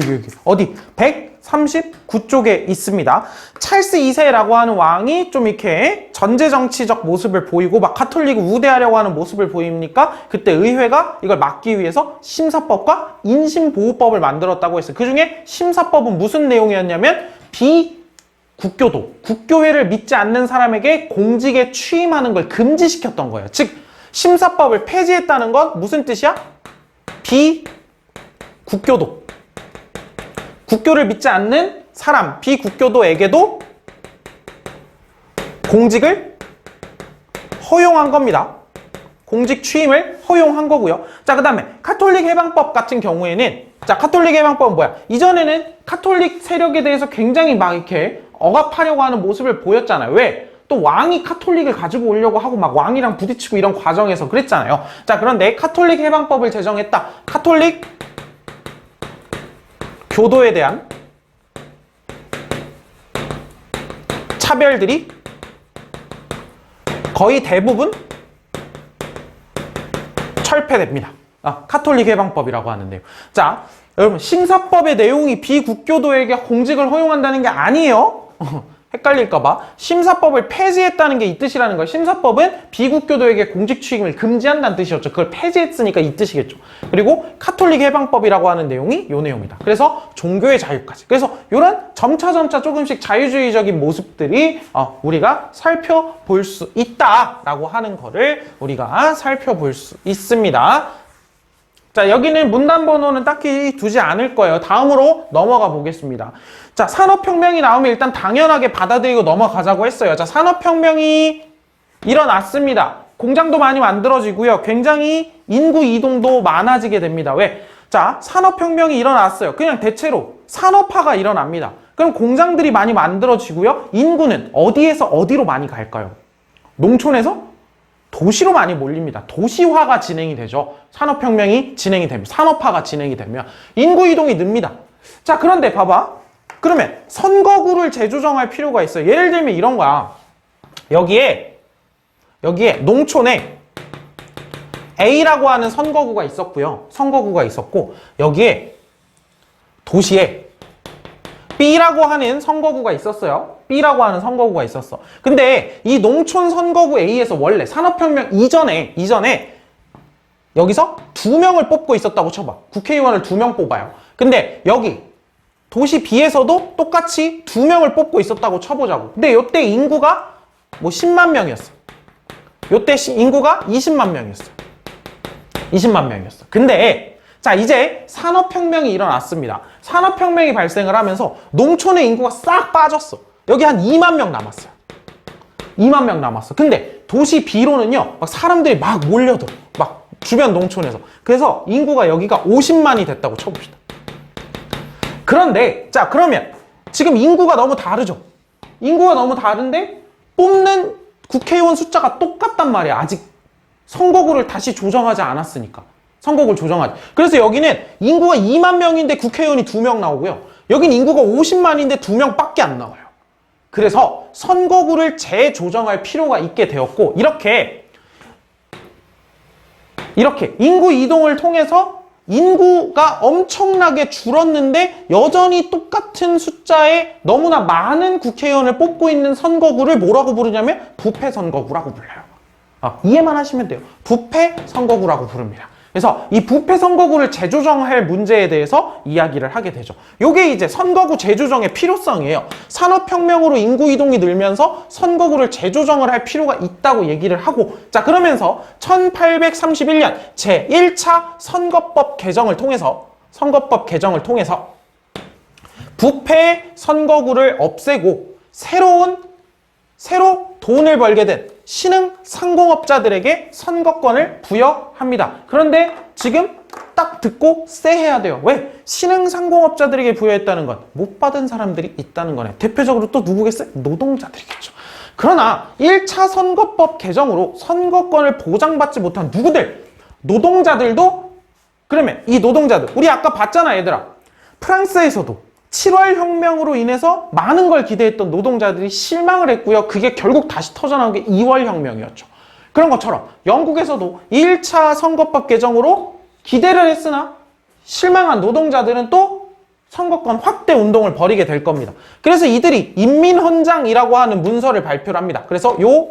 어디? 139쪽에 있습니다. 찰스 2세라고 하는 왕이 좀 이렇게 전제정치적 모습을 보이고 막 카톨릭을 우대하려고 하는 모습을 보이니까 그때 의회가 이걸 막기 위해서 심사법과 인신보호법을 만들었다고 했어요. 그 중에 심사법은 무슨 내용이었냐면 국교도, 국교회를 믿지 않는 사람에게 공직에 취임하는 걸 금지시켰던 거예요. 즉, 심사법을 폐지했다는 건 무슨 뜻이야? 비국교도. 국교를 믿지 않는 사람, 비국교도에게도 공직을 허용한 겁니다. 공직 취임을 허용한 거고요. 자, 그 다음에 카톨릭 해방법 같은 경우에는, 자, 카톨릭 해방법은 뭐야? 이전에는 카톨릭 세력에 대해서 굉장히 막 이렇게 억압하려고 하는 모습을 보였잖아요. 왜? 또 왕이 카톨릭을 가지고 오려고 하고 막 왕이랑 부딪히고 이런 과정에서 그랬잖아요. 자, 그런데 카톨릭 해방법을 제정했다. 카톨릭 교도에 대한 차별들이 거의 대부분 철폐됩니다. 카톨릭 해방법이라고 하는데요. 자, 여러분, 심사법의 내용이 비국교도에게 공직을 허용한다는 게 아니에요. 헷갈릴까봐. 심사법을 폐지했다는 게 이 뜻이라는 거예요. 심사법은 비국교도에게 공직 취임을 금지한다는 뜻이었죠. 그걸 폐지했으니까 이 뜻이겠죠. 그리고 카톨릭 해방법이라고 하는 내용이 요 내용이다. 그래서 종교의 자유까지. 그래서 이런 점차 조금씩 자유주의적인 모습들이 우리가 살펴볼 수 있다라고 하는 거를 우리가 살펴볼 수 있습니다. 자, 여기는 문단 번호는 딱히 두지 않을 거예요. 다음으로 넘어가 보겠습니다. 자, 산업혁명이 나오면 일단 당연하게 받아들이고 넘어가자고 했어요. 자, 산업혁명이 일어났습니다. 공장도 많이 만들어지고요. 굉장히 인구 이동도 많아지게 됩니다. 왜? 자, 산업혁명이 일어났어요. 그냥 대체로 산업화가 일어납니다. 그럼 공장들이 많이 만들어지고요. 인구는 어디에서 어디로 많이 갈까요? 농촌에서 도시로 많이 몰립니다. 도시화가 진행이 되죠. 산업혁명이 진행이 되면, 산업화가 진행이 되면 인구 이동이 늡니다. 자, 그런데 봐봐. 그러면 선거구를 재조정할 필요가 있어요. 예를 들면 이런 거야. 여기에 농촌에 A라고 하는 선거구가 있었고요. 선거구가 있었고, 여기에 도시에 B라고 하는 선거구가 있었어요. B라고 하는 선거구가 있었어. 근데 이 농촌 선거구 A에서 원래 산업혁명 이전에 여기서 2명을 뽑고 있었다고 쳐봐. 국회의원을 2명 뽑아요. 근데 여기 도시 B에서도 똑같이 2명을 뽑고 있었다고 쳐보자고. 근데 이때 인구가 뭐 10만 명이었어. 이때 인구가 20만 명이었어. 20만 명이었어. 근데 자, 이제 산업혁명이 일어났습니다. 산업혁명이 발생을 하면서 농촌의 인구가 싹 빠졌어. 여기 한 2만 명 남았어요. 2만 명 남았어. 근데 도시 B로는요, 막 사람들이 막 몰려들어. 막 주변 농촌에서. 그래서 인구가 여기가 50만이 됐다고 쳐봅시다. 그런데 자, 그러면 지금 인구가 너무 다르죠? 인구가 너무 다른데 뽑는 국회의원 숫자가 똑같단 말이야. 아직 선거구를 다시 조정하지 않았으니까. 선거구를 조정하지. 그래서 여기는 인구가 2만 명인데 국회의원이 2명 나오고요. 여긴 인구가 50만인데 2명밖에 안 나와요. 그래서 선거구를 재조정할 필요가 있게 되었고, 이렇게 인구 이동을 통해서 인구가 엄청나게 줄었는데 여전히 똑같은 숫자의 너무나 많은 국회의원을 뽑고 있는 선거구를 뭐라고 부르냐면 부패 선거구라고 불러요. 이해만 하시면 돼요. 부패 선거구라고 부릅니다. 그래서 이 부패 선거구를 재조정할 문제에 대해서 이야기를 하게 되죠. 요게 이제 선거구 재조정의 필요성이에요. 산업혁명으로 인구 이동이 늘면서 선거구를 재조정을 할 필요가 있다고 얘기를 하고, 자, 그러면서 1831년 제1차 선거법 개정을 통해서 부패 선거구를 없애고 새로 돈을 벌게 된 신흥 상공업자들에게 선거권을 부여합니다. 그런데 지금 딱 듣고 쎄해야 돼요. 왜? 신흥 상공업자들에게 부여했다는 건 못 받은 사람들이 있다는 거네. 대표적으로 또 누구겠어요? 노동자들이겠죠. 그러나 1차 선거법 개정으로 선거권을 보장받지 못한 누구들? 노동자들도, 그러면 이 노동자들, 우리 아까 봤잖아, 얘들아. 프랑스에서도 7월 혁명으로 인해서 많은 걸 기대했던 노동자들이 실망을 했고요. 그게 결국 다시 터져나온 게 2월 혁명이었죠. 그런 것처럼 영국에서도 1차 선거법 개정으로 기대를 했으나 실망한 노동자들은 또 선거권 확대 운동을 벌이게 될 겁니다. 그래서 이들이 인민헌장이라고 하는 문서를 발표를 합니다. 그래서 요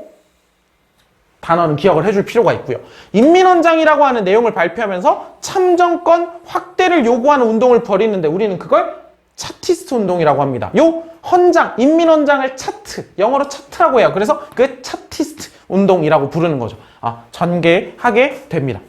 단어는 기억을 해줄 필요가 있고요. 인민헌장이라고 하는 내용을 발표하면서 참정권 확대를 요구하는 운동을 벌이는데 우리는 그걸 차티스트 운동이라고 합니다. 요 헌장, 인민헌장을 차트, 영어로 차트라고 해요. 그래서 그 차티스트 운동이라고 부르는 거죠. 전개하게 됩니다.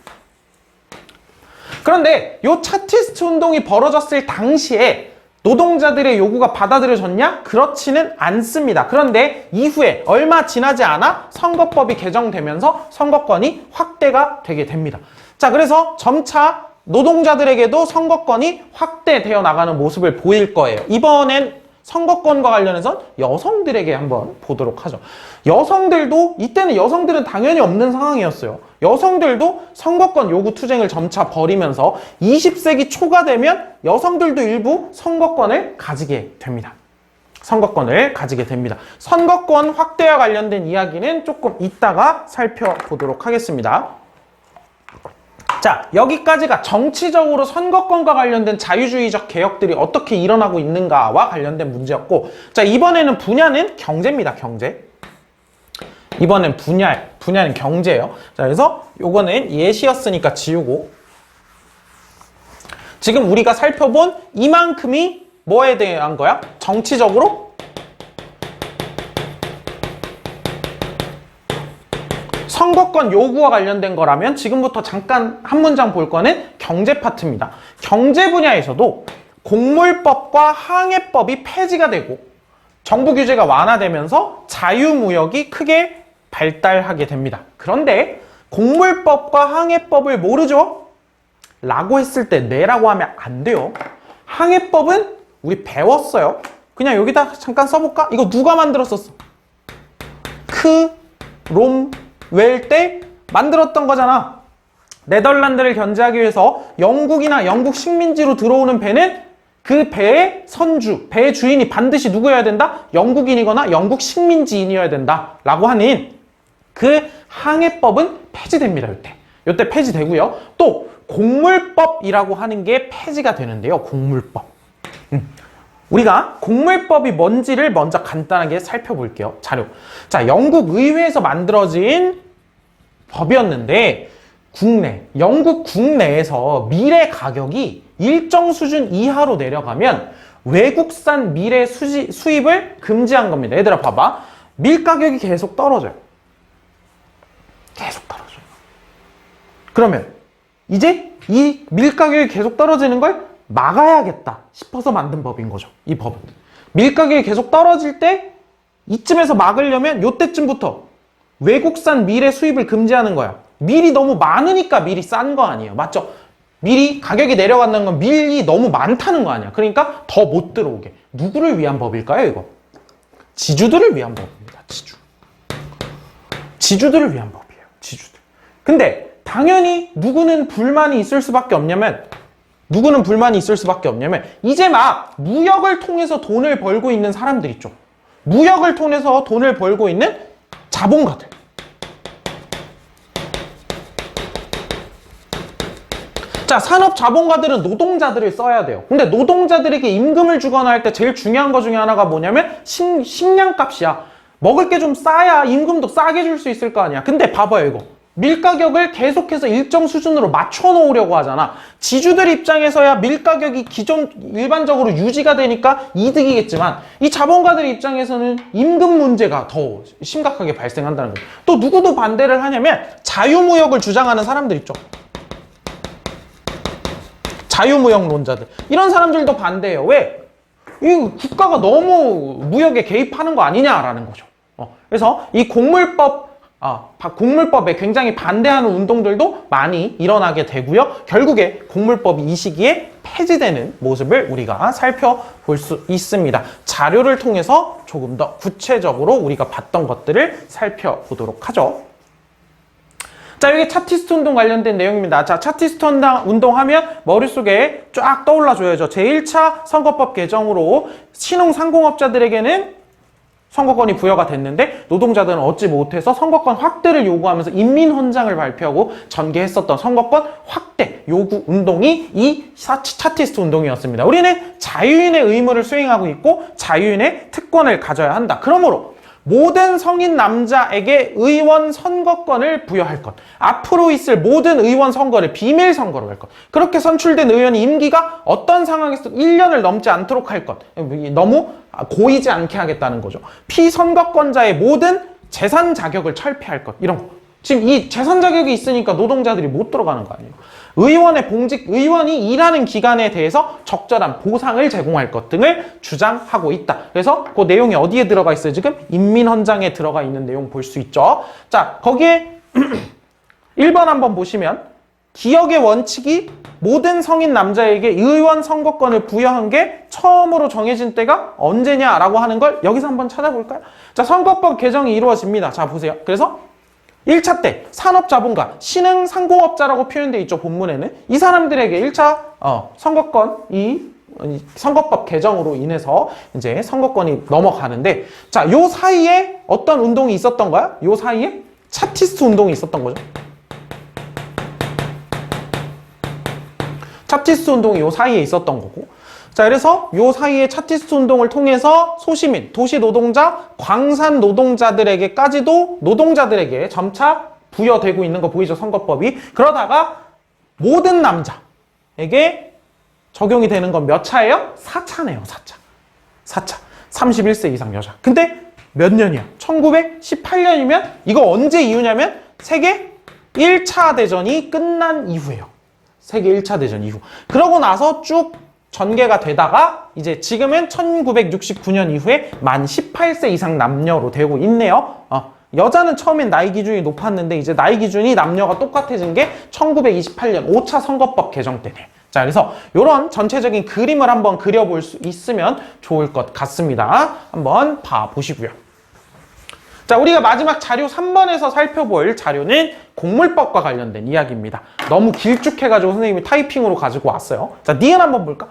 그런데 요 차티스트 운동이 벌어졌을 당시에 노동자들의 요구가 받아들여졌냐? 그렇지는 않습니다. 그런데 이후에 얼마 지나지 않아 선거법이 개정되면서 선거권이 확대가 되게 됩니다. 자, 그래서 점차 노동자들에게도 선거권이 확대되어 나가는 모습을 보일 거예요. 이번엔 선거권과 관련해서 여성들에게 한번 보도록 하죠. 여성들도, 이때는 여성들은 당연히 없는 상황이었어요. 여성들도 선거권 요구 투쟁을 점차 벌이면서 20세기 초가 되면 여성들도 일부 선거권을 가지게 됩니다. 선거권 확대와 관련된 이야기는 조금 이따가 살펴보도록 하겠습니다. 자, 여기까지가 정치적으로 선거권과 관련된 자유주의적 개혁들이 어떻게 일어나고 있는가와 관련된 문제였고, 자, 이번에는 분야는 경제입니다. 경제. 이번엔 분야는 경제예요. 자, 그래서 요거는 예시였으니까 지우고, 지금 우리가 살펴본 이만큼이 뭐에 대한 거야? 정치적으로 선거권 요구와 관련된 거라면 지금부터 잠깐 한 문장 볼 거는 경제 파트입니다. 경제 분야에서도 곡물법과 항해법이 폐지가 되고 정부 규제가 완화되면서 자유무역이 크게 발달하게 됩니다. 그런데 곡물법과 항해법을 모르죠? 라고 했을 때 네라고 하면 안 돼요. 항해법은 우리 배웠어요. 그냥 여기다 잠깐 써볼까? 이거 누가 만들었었어? 롬웰 때 만들었던 거잖아. 네덜란드를 견제하기 위해서 영국이나 영국 식민지로 들어오는 배는 그 배의 선주, 배의 주인이 반드시 누구여야 된다? 영국인이거나 영국 식민지인이어야 된다 라고 하는 그 항해법은 폐지됩니다. 요때 폐지되고요. 또 곡물법이라고 하는 게 폐지가 되는데요. 곡물법. 우리가 곡물법이 뭔지를 먼저 간단하게 살펴볼게요. 자료. 자, 영국 의회에서 만들어진 법이었는데 영국 국내에서 밀의 가격이 일정 수준 이하로 내려가면 외국산 밀의 수입을 금지한 겁니다. 얘들아 봐봐. 밀 가격이 계속 떨어져요. 계속 떨어져요. 그러면 이제 이 밀 가격이 계속 떨어지는 걸 막아야겠다 싶어서 만든 법인 거죠. 이 법은. 밀 가격이 계속 떨어질 때 이쯤에서 막으려면 이때쯤부터 외국산 밀의 수입을 금지하는 거야. 밀이 너무 많으니까 밀이 싼 거 아니에요. 맞죠? 밀이 가격이 내려간다는 건 밀이 너무 많다는 거 아니야. 그러니까 더 못 들어오게. 누구를 위한 법일까요, 이거? 지주들을 위한 법입니다. 지주들을 위한 법이에요. 지주들. 근데 당연히 누구는 불만이 있을 수밖에 없냐면 이제 막 무역을 통해서 돈을 벌고 있는 사람들 있죠. 무역을 통해서 돈을 벌고 있는 자본가들. 자, 산업 자본가들은 노동자들을 써야 돼요. 근데 노동자들에게 임금을 주거나 할 때 제일 중요한 것 중에 하나가 뭐냐면 식량값이야. 먹을 게 좀 싸야 임금도 싸게 줄 수 있을 거 아니야. 근데 봐봐요, 이거. 밀 가격을 계속해서 일정 수준으로 맞춰 놓으려고 하잖아. 지주들 입장에서야 밀 가격이 기존 일반적으로 유지가 되니까 이득이겠지만 이 자본가들 입장에서는 임금 문제가 더 심각하게 발생한다는 거예요. 또 누구도 반대를 하냐면 자유무역을 주장하는 사람들 있죠. 자유무역론자들. 이런 사람들도 반대해요. 왜? 이 국가가 너무 무역에 개입하는 거 아니냐라는 거죠. 그래서 이 곡물법에 굉장히 반대하는 운동들도 많이 일어나게 되고요. 결국에 곡물법이 이 시기에 폐지되는 모습을 우리가 살펴볼 수 있습니다. 자료를 통해서 조금 더 구체적으로 우리가 봤던 것들을 살펴보도록 하죠. 자, 여기 차티스트 운동 관련된 내용입니다. 자, 차티스트 운동하면 머릿속에 쫙 떠올라줘야죠. 제1차 선거법 개정으로 신흥상공업자들에게는 선거권이 부여가 됐는데 노동자들은 얻지 못해서 선거권 확대를 요구하면서 인민헌장을 발표하고 전개했었던 선거권 확대 요구 운동이 이 차티스트 운동이었습니다. 우리는 자유인의 의무를 수행하고 있고 자유인의 특권을 가져야 한다. 그러므로 모든 성인 남자에게 의원 선거권을 부여할 것. 앞으로 있을 모든 의원 선거를 비밀 선거로 할 것. 그렇게 선출된 의원이 임기가 어떤 상황에서 1년을 넘지 않도록 할 것. 너무 고이지 않게 하겠다는 거죠. 피선거권자의 모든 재산 자격을 철폐할 것. 이런 거. 지금 이 재산 자격이 있으니까 노동자들이 못 들어가는 거 아니에요. 의원이 일하는 기간에 대해서 적절한 보상을 제공할 것 등을 주장하고 있다. 그래서 그 내용이 어디에 들어가 있어요? 지금 인민헌장에 들어가 있는 내용 볼 수 있죠. 자, 거기에 1번 한번 보시면 기역의 원칙이 모든 성인 남자에게 의원 선거권을 부여한 게 처음으로 정해진 때가 언제냐라고 하는 걸 여기서 한번 찾아볼까요? 자, 선거법 개정이 이루어집니다. 자, 보세요. 그래서 1차 때 산업자본가, 신흥상공업자라고 표현되어 있죠. 본문에는. 이 사람들에게 1차 선거권, 이 선거법 개정으로 인해서 이제 선거권이 넘어가는데, 자, 요 사이에 어떤 운동이 있었던 거야? 요 사이에 차티스트 운동이 있었던 거죠. 차티스트 운동이 요 사이에 있었던 거고. 자, 그래서 요 사이에 차티스트 운동을 통해서 소시민, 도시 노동자, 광산 노동자들에게까지도 노동자들에게 점차 부여되고 있는 거 보이죠? 선거법이. 그러다가 모든 남자에게 적용이 되는 건 몇 차예요? 4차네요. 4차. 31세 이상 여자. 근데 몇 년이야? 1918년이면 이거 언제 이후냐면 세계 1차 대전이 끝난 이후예요. 세계 1차 대전 이후. 그러고 나서 쭉 전개가 되다가 이제 지금은 1969년 이후에 만 18세 이상 남녀로 되고 있네요. 여자는 처음엔 나이 기준이 높았는데 이제 나이 기준이 남녀가 똑같아진 게 1928년 5차 선거법 개정 때네. 자, 그래서 이런 전체적인 그림을 한번 그려볼 수 있으면 좋을 것 같습니다. 한번 봐보시고요. 자, 우리가 마지막 자료 3번에서 살펴볼 자료는 곡물법과 관련된 이야기입니다. 너무 길쭉해가지고 선생님이 타이핑으로 가지고 왔어요. 자, 니은 한번 볼까?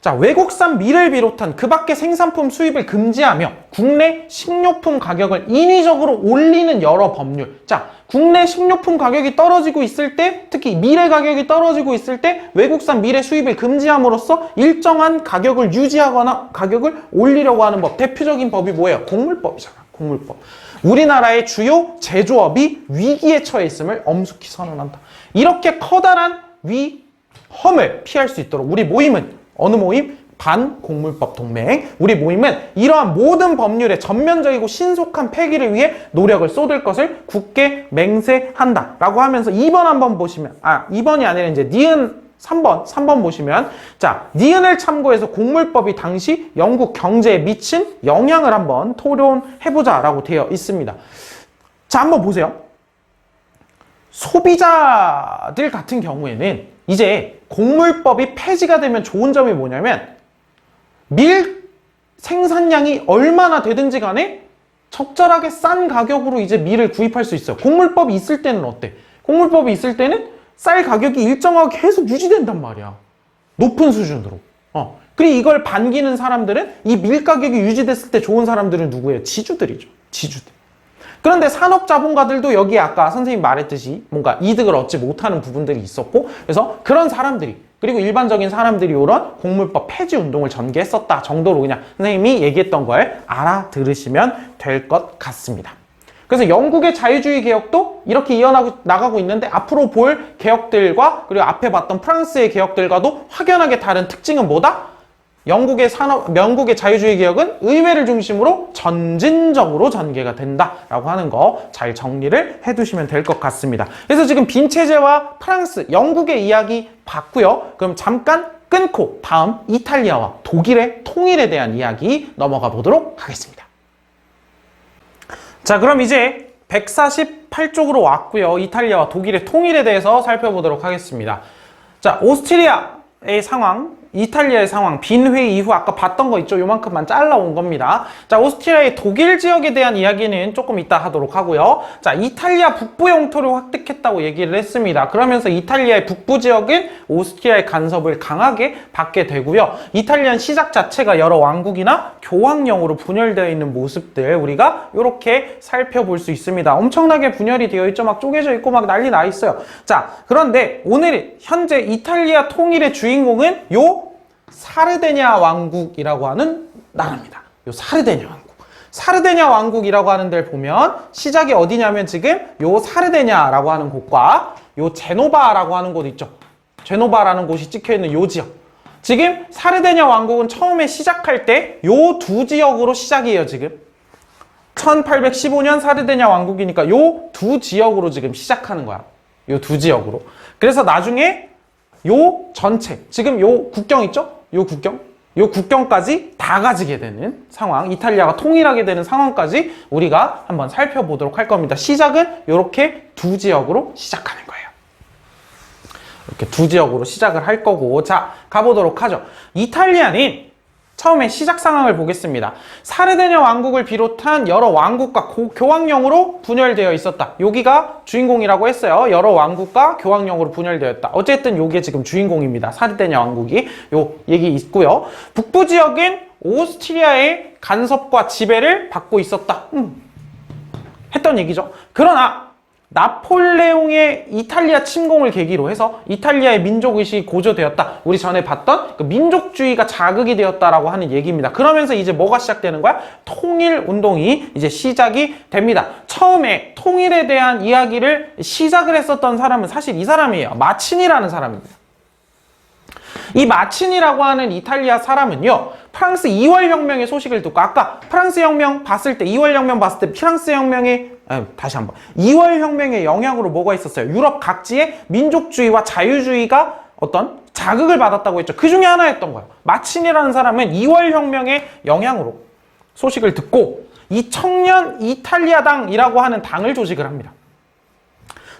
자, 외국산 밀을 비롯한 그 밖의 생산품 수입을 금지하며 국내 식료품 가격을 인위적으로 올리는 여러 법률. 자, 국내 식료품 가격이 떨어지고 있을 때, 특히 밀의 가격이 떨어지고 있을 때 외국산 밀의 수입을 금지함으로써 일정한 가격을 유지하거나 가격을 올리려고 하는 법. 대표적인 법이 뭐예요? 곡물법이잖아. 곡물법. 우리나라의 주요 제조업이 위기에 처해 있음을 엄숙히 선언한다. 이렇게 커다란 위험을 피할 수 있도록 우리 모임은 어느 모임? 반곡물법 동맹. 우리 모임은 이러한 모든 법률의 전면적이고 신속한 폐기를 위해 노력을 쏟을 것을 굳게 맹세한다 라고 하면서 2번 한번 보시면 2번이 아니라 이제 니은 3번 보시면, 자, 니은을 참고해서 곡물법이 당시 영국 경제에 미친 영향을 한번 토론해보자 라고 되어 있습니다. 자, 한번 보세요. 소비자들 같은 경우에는 이제 곡물법이 폐지가 되면 좋은 점이 뭐냐면 밀 생산량이 얼마나 되든지 간에 적절하게 싼 가격으로 이제 밀을 구입할 수 있어요. 곡물법이 있을 때는 어때? 곡물법이 있을 때는 쌀 가격이 일정하게 계속 유지된단 말이야. 높은 수준으로. 그리고 이걸 반기는 사람들은 이 밀 가격이 유지됐을 때 좋은 사람들은 누구예요? 지주들이죠. 지주들. 그런데 산업자본가들도 여기에 아까 선생님이 말했듯이 뭔가 이득을 얻지 못하는 부분들이 있었고, 그래서 그런 사람들이, 그리고 일반적인 사람들이 이런 곡물법 폐지 운동을 전개했었다 정도로 그냥 선생님이 얘기했던 걸 알아들으시면 될 것 같습니다. 그래서 영국의 자유주의 개혁도 이렇게 이어나가고 있는데 앞으로 볼 개혁들과 그리고 앞에 봤던 프랑스의 개혁들과도 확연하게 다른 특징은 뭐다? 영국의 자유주의 개혁은 의회를 중심으로 점진적으로 전개가 된다라고 하는 거 잘 정리를 해두시면 될 것 같습니다. 그래서 지금 빈체제와 프랑스, 영국의 이야기 봤고요. 그럼 잠깐 끊고 다음 이탈리아와 독일의 통일에 대한 이야기 넘어가 보도록 하겠습니다. 자, 그럼 이제 148쪽으로 왔고요. 이탈리아와 독일의 통일에 대해서 살펴보도록 하겠습니다. 자, 오스트리아의 상황, 이탈리아의 상황, 빈회의 이후 아까 봤던 거 있죠? 요만큼만 잘라온 겁니다. 자, 오스트리아의 독일 지역에 대한 이야기는 조금 이따 하도록 하고요. 자, 이탈리아 북부 영토를 획득했다고 얘기를 했습니다. 그러면서 이탈리아의 북부 지역은 오스트리아의 간섭을 강하게 받게 되고요. 이탈리안 시작 자체가 여러 왕국이나 교황령으로 분열되어 있는 모습들 우리가 이렇게 살펴볼 수 있습니다. 엄청나게 분열이 되어 있죠. 막 쪼개져 있고 막 난리 나 있어요. 자, 그런데 오늘 현재 이탈리아 통일의 주인공은 요 사르데냐 왕국이라고 하는 나라입니다. 요 사르데냐 왕국. 사르데냐 왕국이라고 하는 데를 보면 시작이 어디냐면 지금 요 사르데냐라고 하는 곳과 요 제노바라고 하는 곳 있죠. 제노바라는 곳이 찍혀있는 요 지역. 지금 사르데냐 왕국은 처음에 시작할 때 요 두 지역으로 시작이에요, 지금. 1815년 사르데냐 왕국이니까 요 두 지역으로 지금 시작하는 거야. 요 두 지역으로. 그래서 나중에 요 전체, 지금 요 국경 있죠? 요 국경까지 다 가지게 되는 상황, 이탈리아가 통일하게 되는 상황까지 우리가 한번 살펴보도록 할 겁니다. 시작은 이렇게 두 지역으로 시작하는 거예요. 이렇게 두 지역으로 시작을 할 거고, 자, 가보도록 하죠. 이탈리아는 처음에 시작 상황을 보겠습니다. 사르데냐 왕국을 비롯한 여러 왕국과 교황령으로 분열되어 있었다. 여기가 주인공이라고 했어요. 여러 왕국과 교황령으로 분열되었다. 어쨌든 요게 지금 주인공입니다. 사르데냐 왕국이 요 얘기 있고요. 북부 지역은 오스트리아의 간섭과 지배를 받고 있었다. 했던 얘기죠. 그러나 나폴레옹의 이탈리아 침공을 계기로 해서 이탈리아의 민족의식이 고조되었다. 우리 전에 봤던 그 민족주의가 자극이 되었다라고 하는 얘기입니다. 그러면서 이제 뭐가 시작되는 거야? 통일운동이 이제 시작이 됩니다. 처음에 통일에 대한 이야기를 시작을 했었던 사람은 사실 이 사람이에요. 마치니라는 사람입니다. 이 마치니라고 하는 이탈리아 사람은요, 프랑스 2월 혁명의 소식을 듣고, 아까 프랑스 혁명 봤을 때, 2월 혁명 봤을 때 프랑스 혁명의 다시 한번 2월 혁명의 영향으로 뭐가 있었어요? 유럽 각지의 민족주의와 자유주의가 어떤 자극을 받았다고 했죠. 그 중에 하나였던 거예요. 마치니라는 사람은 2월 혁명의 영향으로 소식을 듣고 이 청년 이탈리아당이라고 하는 당을 조직을 합니다.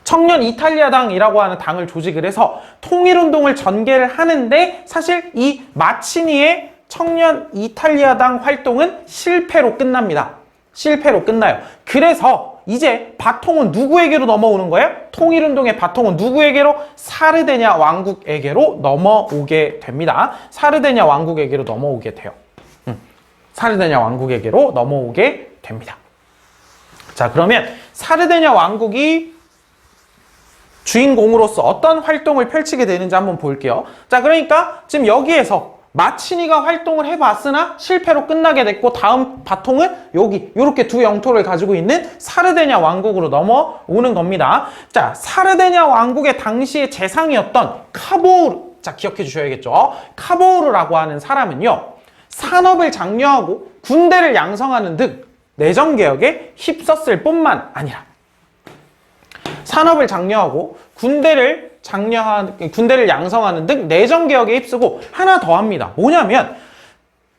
청년 이탈리아당이라고 하는 당을 조직을 해서 통일운동을 전개를 하는데, 사실 이 마치니의 청년 이탈리아당 활동은 실패로 끝납니다. 실패로 끝나요. 그래서 이제 바통은 누구에게로 넘어오는 거예요? 통일운동의 바통은 누구에게로? 사르데냐 왕국에게로 넘어오게 됩니다. 사르데냐 왕국에게로 넘어오게 돼요. 사르데냐 왕국에게로 넘어오게 됩니다. 자, 그러면 사르데냐 왕국이 주인공으로서 어떤 활동을 펼치게 되는지 한번 볼게요. 자, 그러니까 지금 여기에서 마치니가 활동을 해봤으나 실패로 끝나게 됐고, 다음 바통은 여기 이렇게 두 영토를 가지고 있는 사르데냐 왕국으로 넘어오는 겁니다. 자, 사르데냐 왕국의 당시의 재상이었던 카보우르, 자, 기억해 주셔야겠죠. 카보우르라고 하는 사람은요, 산업을 장려하고 군대를 양성하는 등 내정개혁에 힘썼을 뿐만 아니라 산업을 장려하고 군대를 양성하는 등 내정개혁에 힘쓰고 하나 더 합니다. 뭐냐면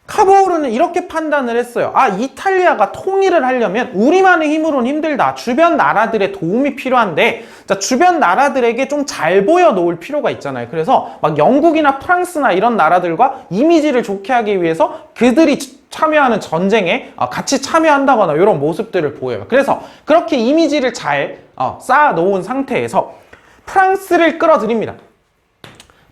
카보우르는 이렇게 판단을 했어요. 아, 이탈리아가 통일을 하려면 우리만의 힘으로는 힘들다. 주변 나라들의 도움이 필요한데, 자, 주변 나라들에게 좀 잘 보여 놓을 필요가 있잖아요. 그래서 막 영국이나 프랑스나 이런 나라들과 이미지를 좋게 하기 위해서 그들이 참여하는 전쟁에 같이 참여한다거나 이런 모습들을 보여요. 그래서 그렇게 이미지를 잘 쌓아 놓은 상태에서 프랑스를 끌어들입니다.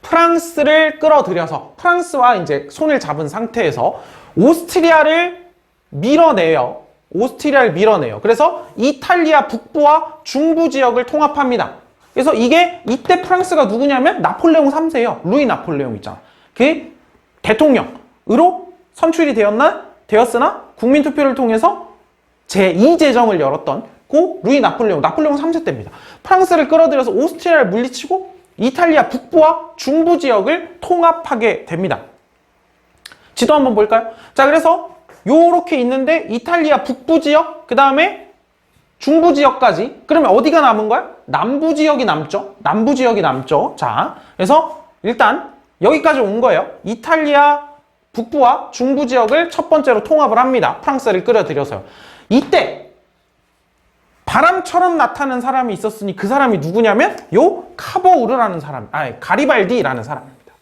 프랑스를 끌어들여서 프랑스와 이제 손을 잡은 상태에서 오스트리아를 밀어내요. 그래서 이탈리아 북부와 중부 지역을 통합합니다. 그래서 이때 프랑스가 누구냐면 나폴레옹 3세예요. 루이 나폴레옹 있잖아. 그 대통령으로 선출이 되었으나 국민투표를 통해서 제2제정을 열었던 그 루이 나폴레옹 3세 때입니다. 프랑스를 끌어들여서 오스트리아를 물리치고 이탈리아 북부와 중부 지역을 통합하게 됩니다. 지도 한번 볼까요? 자, 그래서 요렇게 있는데 이탈리아 북부 지역, 그 다음에 중부 지역까지. 그러면 어디가 남은 거야? 남부 지역이 남죠. 자, 그래서 일단 여기까지 온 거예요. 이탈리아 북부와 중부 지역을 첫 번째로 통합을 합니다. 프랑스를 끌어들여서요. 이때 바람처럼 나타난 사람이 있었으니 그 사람이 누구냐면 요 카보우르라는 사람, 가리발디라는 사람입니다.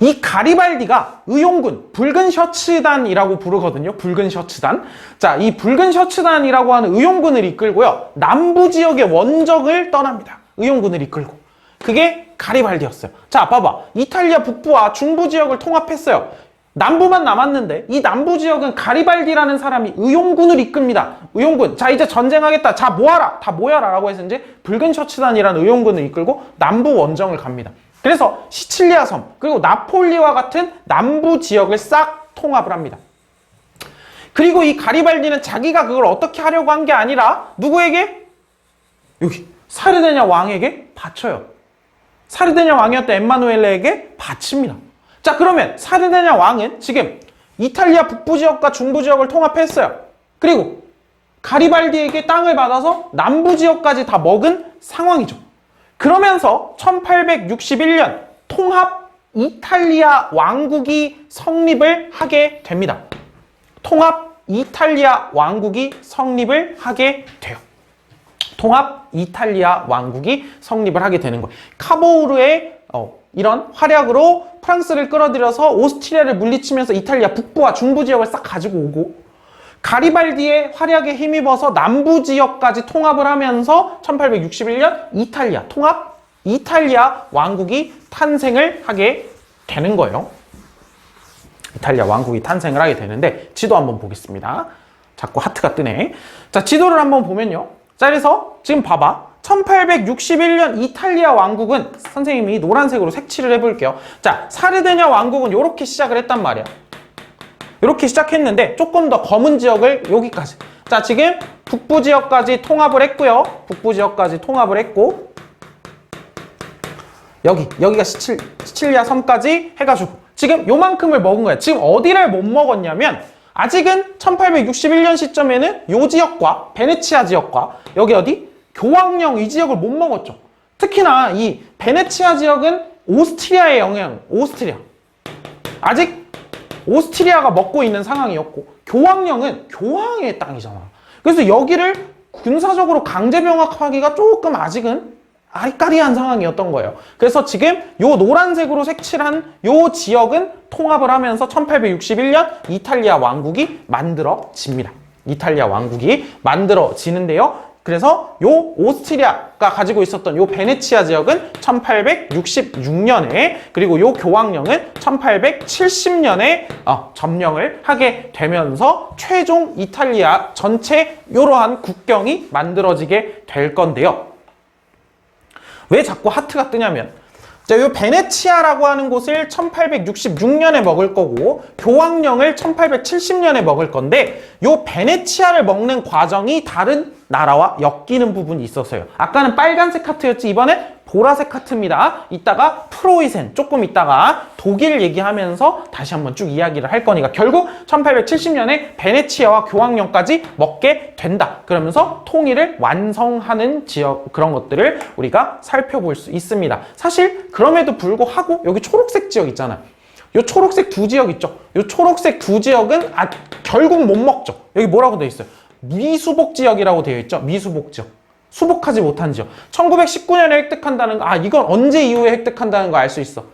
이 가리발디가 의용군, 붉은 셔츠단이라고 부르거든요. 붉은 셔츠단. 자, 이 붉은 셔츠단이라고 하는 의용군을 이끌고요, 남부 지역의 원정을 떠납니다. 의용군을 이끌고. 그게 가리발디였어요. 자, 봐봐. 이탈리아 북부와 중부 지역을 통합했어요. 남부만 남았는데 이 남부 지역은 가리발디라는 사람이 의용군을 이끕니다. 의용군. 자, 이제 전쟁하겠다. 자, 모아라. 다 모여라. 라고 해서 이제 붉은 셔츠단이라는 의용군을 이끌고 남부 원정을 갑니다. 그래서 시칠리아 섬, 그리고 나폴리와 같은 남부 지역을 싹 통합을 합니다. 그리고 이 가리발디는 자기가 그걸 어떻게 하려고 한 게 아니라 누구에게? 여기 사르데냐 왕에게 바쳐요. 사르데냐 왕이었던 엠마누엘레에게 바칩니다. 자, 그러면 사르데냐 왕은 지금 이탈리아 북부 지역과 중부 지역을 통합했어요. 그리고 가리발디에게 땅을 받아서 남부 지역까지 다 먹은 상황이죠. 그러면서 1861년 통합 이탈리아 왕국이 성립을 하게 됩니다. 통합 이탈리아 왕국이 성립을 하게 돼요. 통합 이탈리아 왕국이 성립을 하게 되는 거예요. 카보우르의 이런 활약으로 프랑스를 끌어들여서 오스트리아를 물리치면서 이탈리아 북부와 중부 지역을 싹 가지고 오고, 가리발디의 활약에 힘입어서 남부 지역까지 통합을 하면서 1861년 통합 이탈리아 왕국이 탄생을 하게 되는 거예요. 이탈리아 왕국이 탄생을 하게 되는데, 지도 한번 보겠습니다. 자꾸 하트가 뜨네. 자, 지도를 한번 보면요. 자, 그래서 지금 봐봐. 1861년 이탈리아 왕국은 선생님이 노란색으로 색칠을 해볼게요. 자, 사르데냐 왕국은 이렇게 시작을 했단 말이야. 이렇게 시작했는데 조금 더 검은 지역을 여기까지. 자, 지금 북부 지역까지 통합을 했고요. 북부 지역까지 통합을 했고, 여기가 시칠리아 섬까지 해가지고 지금 요만큼을 먹은 거야. 지금 어디를 못 먹었냐면, 아직은 1861년 시점에는 요 지역과 베네치아 지역과 여기 어디? 교황령 이 지역을 못 먹었죠. 특히나 이 베네치아 지역은 오스트리아의 영향, 아직 오스트리아가 먹고 있는 상황이었고, 교황령은 교황의 땅이잖아. 그래서 여기를 군사적으로 강제 병합하기가 조금 아직은 아리까리한 상황이었던 거예요. 그래서 지금 요 노란색으로 색칠한 요 지역은 통합을 하면서 1861년 이탈리아 왕국이 만들어집니다. 이탈리아 왕국이 만들어지는데요. 그래서 요 오스트리아가 가지고 있었던 요 베네치아 지역은 1866년에 그리고 요 교황령은 1870년에 점령을 하게 되면서 최종 이탈리아 전체 이러한 국경이 만들어지게 될 건데요. 왜 자꾸 하트가 뜨냐면 자, 요 베네치아라고 하는 곳을 1866년에 먹을 거고 교황령을 1870년에 먹을 건데 요 베네치아를 먹는 과정이 다른 나라와 엮이는 부분이 있었어요. 아까는 빨간색 하트였지 이번엔 보라색 하트입니다. 이따가 프로이센 조금 이따가 독일 얘기하면서 다시 한번 쭉 이야기를 할 거니까 결국 1870년에 베네치아와 교황령까지 먹게 된다. 그러면서 통일을 완성하는 지역 그런 것들을 우리가 살펴볼 수 있습니다. 사실 그럼에도 불구하고 여기 초록색 지역 있잖아요. 요 초록색 두 지역 있죠. 요 초록색 두 지역은 결국 못 먹죠. 여기 뭐라고 되어 있어요? 미수복 지역이라고 되어 있죠. 미수복 지역. 수복하지 못한 지역. 1919년에 획득한다는 거, 이건 언제 이후에 획득한다는 거 알 수 있어.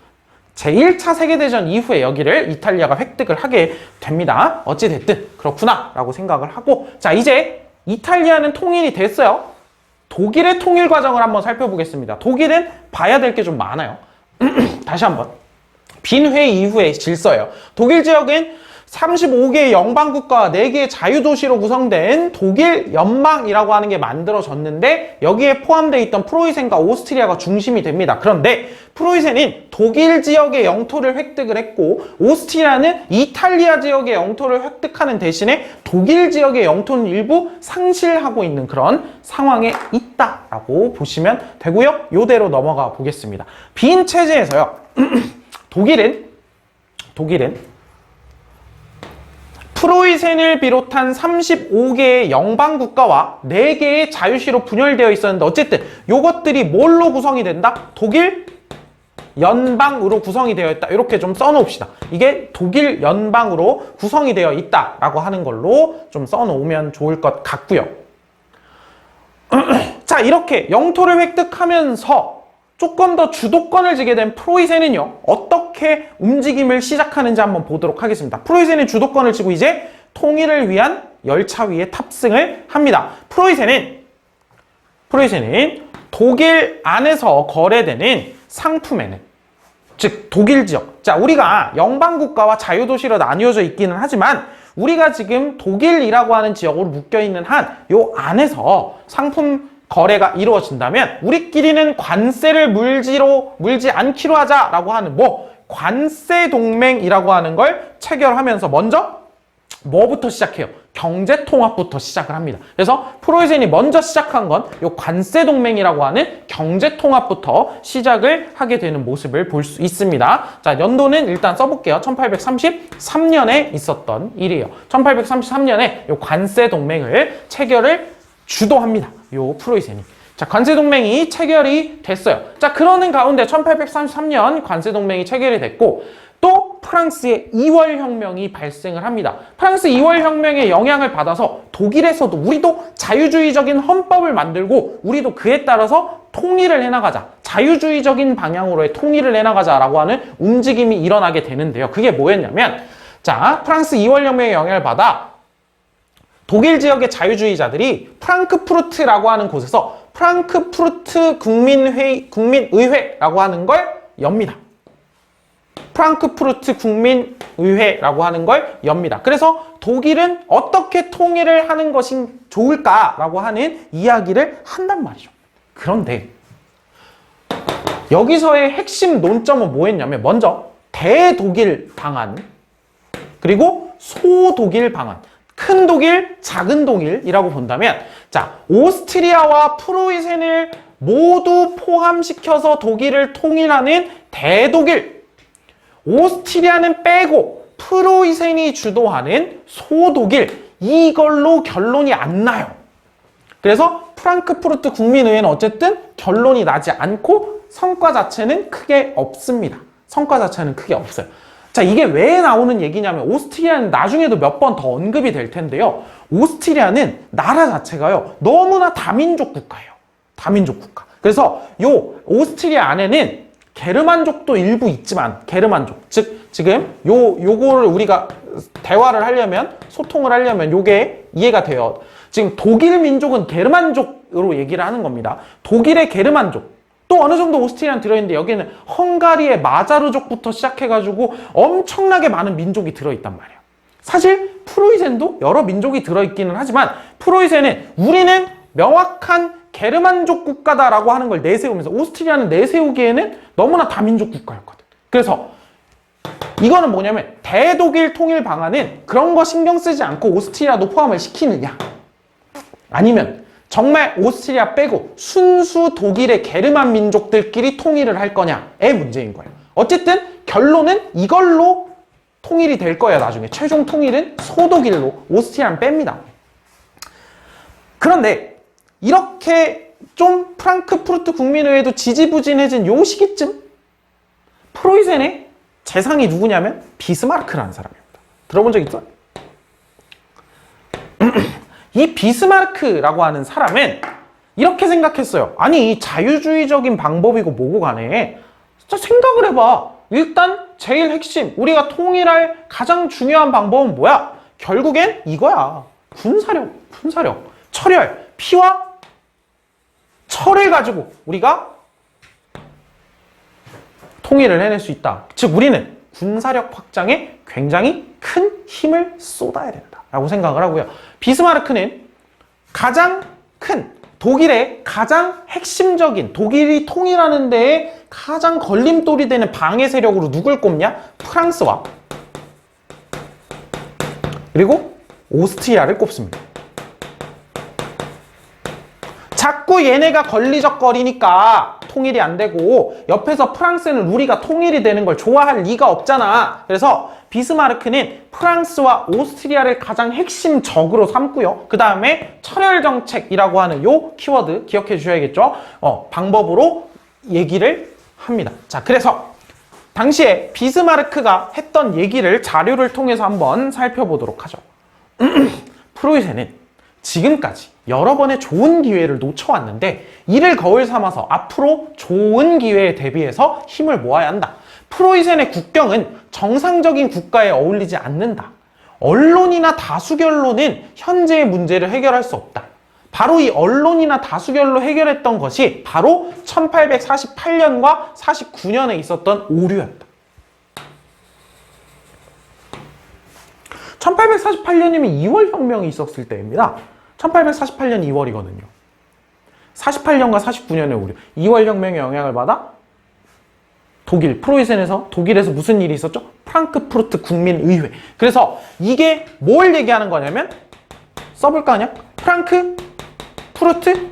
제1차 세계대전 이후에 여기를 이탈리아가 획득을 하게 됩니다. 어찌됐든 그렇구나 라고 생각을 하고 자 이제 이탈리아는 통일이 됐어요. 독일의 통일 과정을 한번 살펴보겠습니다. 독일은 봐야 될 게 좀 많아요. 다시 한번 빈회 이후의 질서예요. 독일 지역은 35개의 영방국가와 4개의 자유도시로 구성된 독일 연방이라고 하는 게 만들어졌는데 여기에 포함되어 있던 프로이센과 오스트리아가 중심이 됩니다. 그런데 프로이센은 독일 지역의 영토를 획득을 했고 오스트리아는 이탈리아 지역의 영토를 획득하는 대신에 독일 지역의 영토는 일부 상실하고 있는 그런 상황에 있다라고 보시면 되고요. 이대로 넘어가 보겠습니다. 빈 체제에서요. 독일은 프로이센을 비롯한 35개의 영방국가와 4개의 자유시로 분열되어 있었는데 어쨌든 이것들이 뭘로 구성이 된다? 독일 연방으로 구성이 되어 있다. 이렇게 좀 써놓읍시다. 이게 독일 연방으로 구성이 되어 있다라고 하는 걸로 좀 써놓으면 좋을 것 같고요. 자, 이렇게 영토를 획득하면서 조금 더 주도권을 쥐게 된 프로이센은요 어떻게 움직임을 시작하는지 한번 보도록 하겠습니다. 프로이센은 주도권을 쥐고 이제 통일을 위한 열차 위에 탑승을 합니다. 프로이센은 독일 안에서 거래되는 상품에는 즉 독일 지역 자 우리가 영방국가와 자유도시로 나뉘어져 있기는 하지만 우리가 지금 독일이라고 하는 지역으로 묶여있는 한 요 안에서 상품 거래가 이루어진다면 우리끼리는 관세를 물지 않기로 하자라고 하는 관세 동맹이라고 하는 걸 체결하면서 먼저 뭐부터 시작해요? 경제 통합부터 시작을 합니다. 그래서 프로이센이 먼저 시작한 건 이 관세 동맹이라고 하는 경제 통합부터 시작을 하게 되는 모습을 볼 수 있습니다. 자, 연도는 일단 써볼게요. 1833년에 있었던 일이에요. 1833년에 이 관세 동맹을 체결을 주도합니다. 요 프로이센이. 자, 관세동맹이 체결이 됐어요. 자, 그러는 가운데 1833년 관세동맹이 체결이 됐고 또 프랑스의 2월 혁명이 발생을 합니다. 프랑스 2월 혁명의 영향을 받아서 독일에서도 우리도 자유주의적인 헌법을 만들고 우리도 그에 따라서 통일을 해나가자. 자유주의적인 방향으로의 통일을 해나가자라고 하는 움직임이 일어나게 되는데요. 그게 뭐였냐면 자, 프랑스 2월 혁명의 영향을 받아 독일 지역의 자유주의자들이 프랑크푸르트라고 하는 곳에서 프랑크푸르트 국민의회라고 하는 걸 엽니다. 프랑크푸르트 국민의회라고 하는 걸 엽니다. 그래서 독일은 어떻게 통일을 하는 것이 좋을까라고 하는 이야기를 한단 말이죠. 그런데 여기서의 핵심 논점은 뭐였냐면 먼저 대독일 방안 그리고 소독일 방안 큰 독일, 작은 독일이라고 본다면 자, 오스트리아와 프로이센을 모두 포함시켜서 독일을 통일하는 대독일 오스트리아는 빼고 프로이센이 주도하는 소독일 이걸로 결론이 안 나요. 그래서 프랑크푸르트 국민의회는 어쨌든 결론이 나지 않고 성과 자체는 크게 없습니다. 성과 자체는 크게 없어요. 자, 이게 왜 나오는 얘기냐면 오스트리아는 나중에도 몇 번 더 언급이 될 텐데요. 오스트리아는 나라 자체가요. 너무나 다민족 국가예요. 다민족 국가. 그래서 요 오스트리아 안에는 게르만족도 일부 있지만 게르만족, 즉 지금 요거를 우리가 대화를 하려면, 소통을 하려면 요게 이해가 돼요. 지금 독일 민족은 게르만족으로 얘기를 하는 겁니다. 독일의 게르만족, 또 어느 정도 오스트리아는 들어있는데 여기는 헝가리의 마자르족부터 시작해가지고 엄청나게 많은 민족이 들어있단 말이에요. 사실 프로이센도 여러 민족이 들어있기는 하지만 프로이센은 우리는 명확한 게르만족 국가다라고 하는 걸 내세우면서 오스트리아는 내세우기에는 너무나 다민족 국가였거든. 그래서 이거는 뭐냐면 대독일 통일 방안은 그런 거 신경 쓰지 않고 오스트리아도 포함을 시키느냐, 아니면 정말 오스트리아 빼고 순수 독일의 게르만 민족들끼리 통일을 할 거냐의 문제인 거예요. 어쨌든 결론은 이걸로 통일이 될 거예요. 나중에 최종 통일은 소독일로 오스트리아는 뺍니다. 그런데 이렇게 좀 프랑크푸르트 국민의회도 지지부진해진 요 시기쯤 프로이센의 재상이 누구냐면 비스마르크라는 사람입니다. 들어본 적 있어요? 이 비스마르크라고 하는 사람은 이렇게 생각했어요. 아니 자유주의적인 방법이고 뭐고 간에 진짜 생각을 해봐. 일단 제일 핵심, 우리가 통일할 가장 중요한 방법은 뭐야? 결국엔 이거야. 군사력, 철혈, 피와 철을 가지고 우리가 통일을 해낼 수 있다. 즉 우리는 군사력 확장에 굉장히 큰 힘을 쏟아야 된다라고 생각을 하고요. 비스마르크는 가장 큰 독일의 가장 핵심적인, 독일이 통일하는 데에 가장 걸림돌이 되는 방해 세력으로 누굴 꼽냐? 프랑스와 그리고 오스트리아를 꼽습니다. 자꾸 얘네가 걸리적거리니까 통일이 안 되고 옆에서 프랑스는 우리가 통일이 되는 걸 좋아할 리가 없잖아. 그래서 비스마르크는 프랑스와 오스트리아를 가장 핵심 적으로 삼고요. 그 다음에 철혈정책이라고 하는 요 키워드 기억해 주셔야겠죠. 방법으로 얘기를 합니다. 자, 그래서 당시에 비스마르크가 했던 얘기를 자료를 통해서 한번 살펴보도록 하죠. 프로이센은 지금까지 여러 번의 좋은 기회를 놓쳐왔는데 이를 거울 삼아서 앞으로 좋은 기회에 대비해서 힘을 모아야 한다. 프로이센의 국경은 정상적인 국가에 어울리지 않는다. 언론이나 다수결로는 현재의 문제를 해결할 수 없다. 바로 이 언론이나 다수결로 해결했던 것이 바로 1848년과 49년에 있었던 오류였다. 1848년이면 2월 혁명이 있었을 때입니다. 1848년 2월이거든요. 48년과 49년의 오류. 2월 혁명의 영향을 받아 독일에서 무슨 일이 있었죠? 프랑크푸르트 국민의회. 그래서 이게 뭘 얘기하는 거냐면 써볼까 그냥? 프랑크푸르트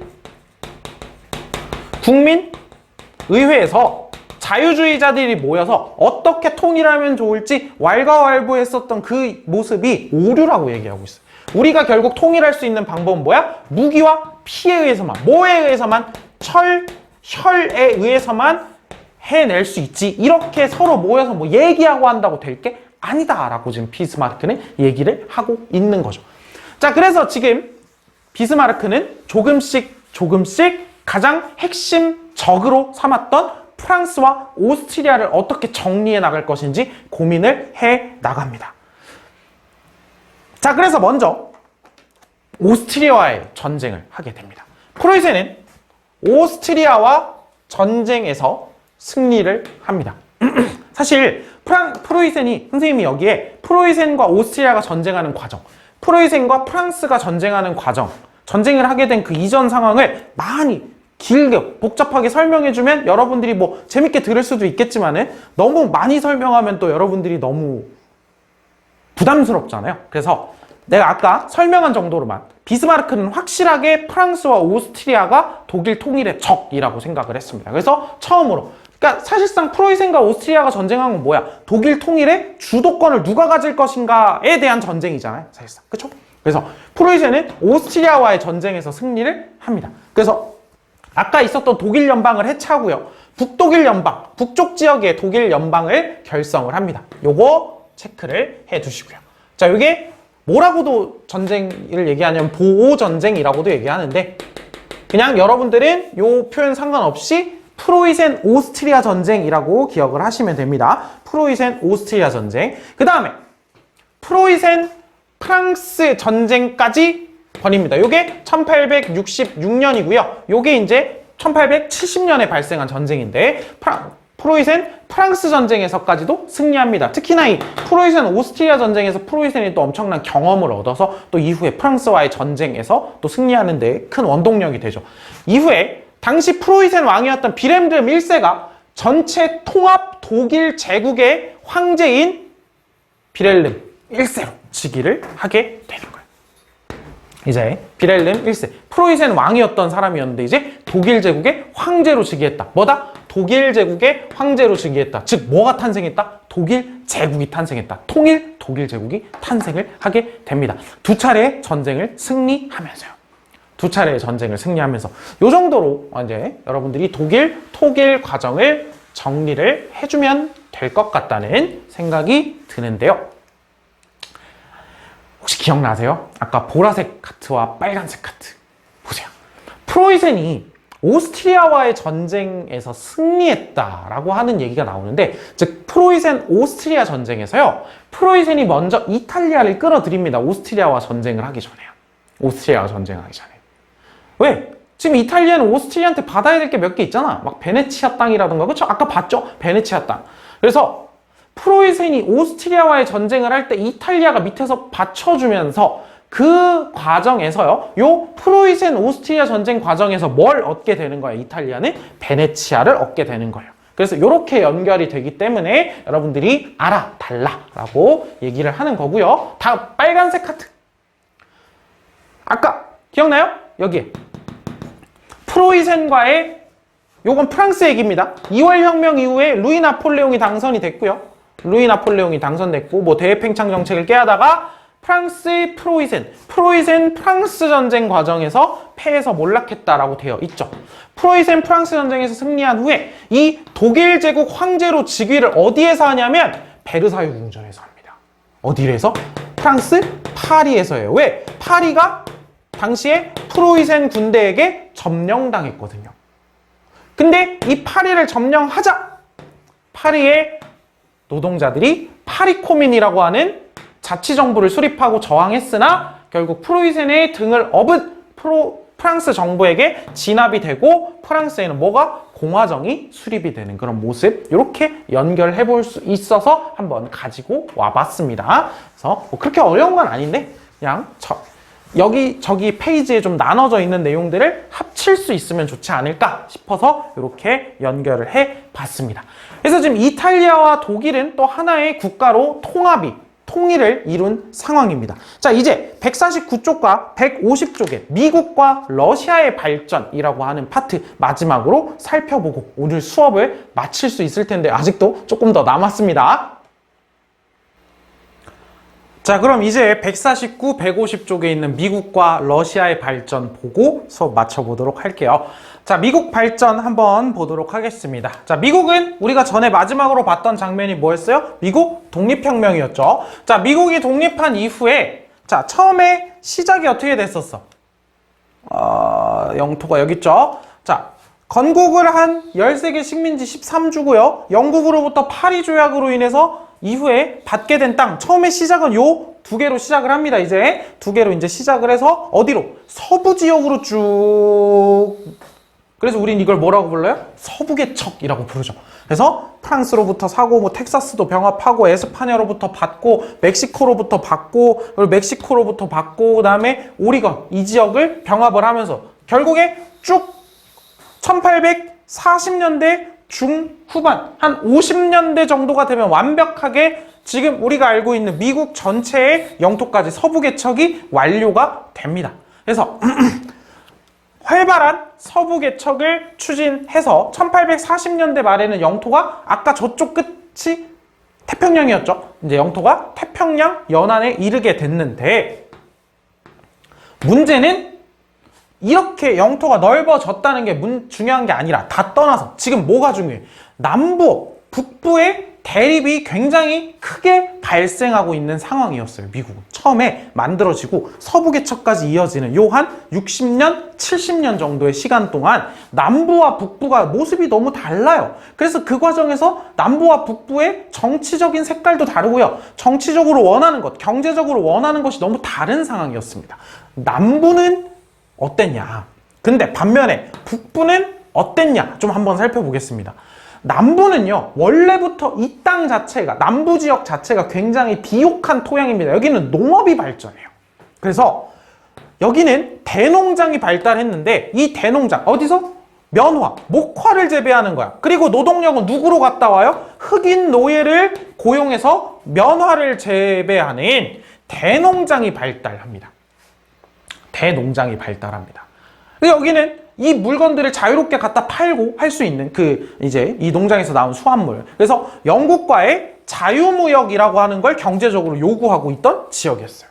국민의회에서 자유주의자들이 모여서 어떻게 통일하면 좋을지 왈가왈부했었던 그 모습이 오류라고 얘기하고 있어요. 우리가 결국 통일할 수 있는 방법은 뭐야? 무기와 피에 의해서만, 뭐에 의해서만? 혈에 의해서만 해낼 수 있지. 이렇게 서로 모여서 뭐 얘기하고 한다고 될 게 아니다라고 지금 비스마르크는 얘기를 하고 있는 거죠. 자, 그래서 지금 비스마르크는 조금씩 가장 핵심 적으로 삼았던 프랑스와 오스트리아를 어떻게 정리해 나갈 것인지 고민을 해 나갑니다. 자, 그래서 먼저 오스트리아와의 전쟁을 하게 됩니다. 프로이센은 오스트리아와 전쟁에서 승리를 합니다. 사실 프로이센이, 선생님이 여기에 프로이센과 오스트리아가 전쟁하는 과정, 프로이센과 프랑스가 전쟁하는 과정, 전쟁을 하게 된 그 이전 상황을 많이 길게 복잡하게 설명해주면 여러분들이 뭐 재밌게 들을 수도 있겠지만은 너무 많이 설명하면 또 여러분들이 너무 부담스럽잖아요. 그래서 내가 아까 설명한 정도로만 비스마르크는 확실하게 프랑스와 오스트리아가 독일 통일의 적이라고 생각을 했습니다. 그래서 처음으로, 그러니까 사실상 프로이센과 오스트리아가 전쟁한 건 뭐야? 독일 통일의 주도권을 누가 가질 것인가에 대한 전쟁이잖아요. 사실상. 그렇죠? 그래서 프로이센은 오스트리아와의 전쟁에서 승리를 합니다. 그래서 아까 있었던 독일 연방을 해체하고요. 북독일 연방, 북쪽 지역의 독일 연방을 결성을 합니다. 요거 체크를 해 두시고요. 자, 요게 뭐라고도 전쟁을 얘기하냐면 보호전쟁이라고도 얘기하는데 그냥 여러분들은 요 표현 상관없이 프로이센 오스트리아 전쟁이라고 기억을 하시면 됩니다. 프로이센 오스트리아 전쟁. 그 다음에 프로이센 프랑스 전쟁까지 번입니다. 요게 1866년이고요. 요게 이제 1870년에 발생한 전쟁인데 프로이센 프랑스 전쟁에서까지도 승리합니다. 특히나 이 프로이센 오스트리아 전쟁에서 프로이센이 또 엄청난 경험을 얻어서 또 이후에 프랑스와의 전쟁에서 또 승리하는 데 큰 원동력이 되죠. 이후에 당시 프로이센 왕이었던 빌헬름 1세가 전체 통합 독일 제국의 황제인 빌헬름 1세로 즉위를 하게 되는 거예요. 이제 빌헬름 1세, 프로이센 왕이었던 사람이었는데 이제 독일 제국의 황제로 즉위했다. 뭐다? 독일 제국의 황제로 즉위했다. 즉 뭐가 탄생했다? 독일 제국이 탄생했다. 통일 독일 제국이 탄생을 하게 됩니다. 두 차례의 전쟁을 승리하면서요. 두 차례의 전쟁을 승리하면서 요 정도로 이제 여러분들이 독일 토길 과정을 정리를 해주면 될 것 같다는 생각이 드는데요. 혹시 기억나세요? 아까 보라색 카트와 빨간색 카트 보세요. 프로이센이 오스트리아와의 전쟁에서 승리했다라고 하는 얘기가 나오는데, 즉 프로이센 오스트리아 전쟁에서요, 프로이센이 먼저 이탈리아를 끌어들입니다. 오스트리아와 전쟁을 하기 전에요. 오스트리아와 전쟁하기 전에. 왜? 지금 이탈리아는 오스트리아한테 받아야 될 게 몇 개 있잖아. 막 베네치아 땅이라던가, 그쵸? 아까 봤죠? 베네치아 땅. 그래서 프로이센이 오스트리아와의 전쟁을 할 때 이탈리아가 밑에서 받쳐주면서 그 과정에서요, 요 프로이센 오스트리아 전쟁 과정에서 뭘 얻게 되는 거예요? 이탈리아는 베네치아를 얻게 되는 거예요. 그래서 이렇게 연결이 되기 때문에 여러분들이 알아달라라고 얘기를 하는 거고요. 다음 빨간색 카트. 아까 기억나요? 여기에 프로이센과의, 요건 프랑스 얘기입니다. 2월 혁명 이후에 루이 나폴레옹이 당선이 됐고요. 루이 나폴레옹이 당선됐고 뭐 대외팽창 정책을 깨하다가 프랑스의 프로이센 프랑스 전쟁 과정에서 패해서 몰락했다라고 되어 있죠. 프로이센 프랑스 전쟁에서 승리한 후에 이 독일 제국 황제로 즉위를 어디에서 하냐면 베르사유 궁전에서 합니다. 어디에서? 프랑스 파리에서 해요. 왜? 파리가 당시에 프로이센 군대에게 점령당했거든요. 근데 이 파리를 점령하자 파리의 노동자들이 파리코민이라고 하는 자치정부를 수립하고 저항했으나 결국 프로이센의 등을 업은 프랑스 정부에게 진압이 되고 프랑스에는 뭐가? 공화정이 수립이 되는 그런 모습, 이렇게 연결해 볼 수 있어서 한번 가지고 와봤습니다. 그래서 뭐 그렇게 어려운 건 아닌데 그냥 여기 저기 페이지에 좀 나눠져 있는 내용들을 합칠 수 있으면 좋지 않을까 싶어서 이렇게 연결을 해봤습니다. 그래서 지금 이탈리아와 독일은 또 하나의 국가로 통일을 이룬 상황입니다. 자, 이제 149쪽과 150쪽에 미국과 러시아의 발전이라고 하는 파트 마지막으로 살펴보고 오늘 수업을 마칠 수 있을 텐데 아직도 조금 더 남았습니다. 자, 그럼 이제 149, 150쪽에 있는 미국과 러시아의 발전 보고 수업 마쳐보도록 할게요. 자, 미국 발전 한번 보도록 하겠습니다. 자, 미국은 우리가 전에 마지막으로 봤던 장면이 뭐였어요? 미국 독립혁명이었죠. 자, 미국이 독립한 이후에 자, 처음에 시작이 어떻게 됐었어? 영토가 여기 있죠. 자, 건국을 한 13개 식민지 13주고요. 영국으로부터 파리 조약으로 인해서 이후에 받게 된 땅, 처음에 시작은 요 두 개로 시작을 합니다. 이제 두 개로 이제 시작을 해서 어디로? 서부 지역으로 쭉. 그래서 우린 이걸 뭐라고 불러요? 서부개척이라고 부르죠. 그래서 프랑스로부터 사고, 뭐 텍사스도 병합하고, 에스파냐로부터 받고, 멕시코로부터 받고, 그리고 멕시코로부터 받고, 그다음에 오리건 이 지역을 병합을 하면서 결국에 쭉 1840년대 중후반 한 50년대 정도가 되면 완벽하게 지금 우리가 알고 있는 미국 전체의 영토까지 서부 개척이 완료가 됩니다. 그래서 활발한 서부 개척을 추진해서 1840년대 말에는 영토가 아까 저쪽 끝이 태평양이었죠. 이제 영토가 태평양 연안에 이르게 됐는데 문제는 이렇게 영토가 넓어졌다는 게 중요한 게 아니라 다 떠나서 지금 뭐가 중요해? 남부, 북부의 대립이 굉장히 크게 발생하고 있는 상황이었어요. 미국은 처음에 만들어지고 서부개척까지 이어지는 요 한 60년, 70년 정도의 시간 동안 남부와 북부가 모습이 너무 달라요. 그래서 그 과정에서 남부와 북부의 정치적인 색깔도 다르고요. 정치적으로 원하는 것, 경제적으로 원하는 것이 너무 다른 상황이었습니다. 남부는 어땠냐? 근데 반면에 북부는 어땠냐? 좀 한번 살펴보겠습니다. 남부는요, 원래부터 이 땅 자체가, 남부 지역 자체가 굉장히 비옥한 토양입니다. 여기는 농업이 발전해요. 그래서 여기는 대농장이 발달했는데, 이 대농장, 어디서? 면화, 목화를 재배하는 거야. 그리고 노동력은 누구로 갔다 와요? 흑인 노예를 고용해서 면화를 재배하는 대농장이 발달합니다. 대농장이 발달합니다. 여기는 이 물건들을 자유롭게 갖다 팔고 할 수 있는 이제 이 농장에서 나온 수확물. 그래서 영국과의 자유무역이라고 하는 걸 경제적으로 요구하고 있던 지역이었어요.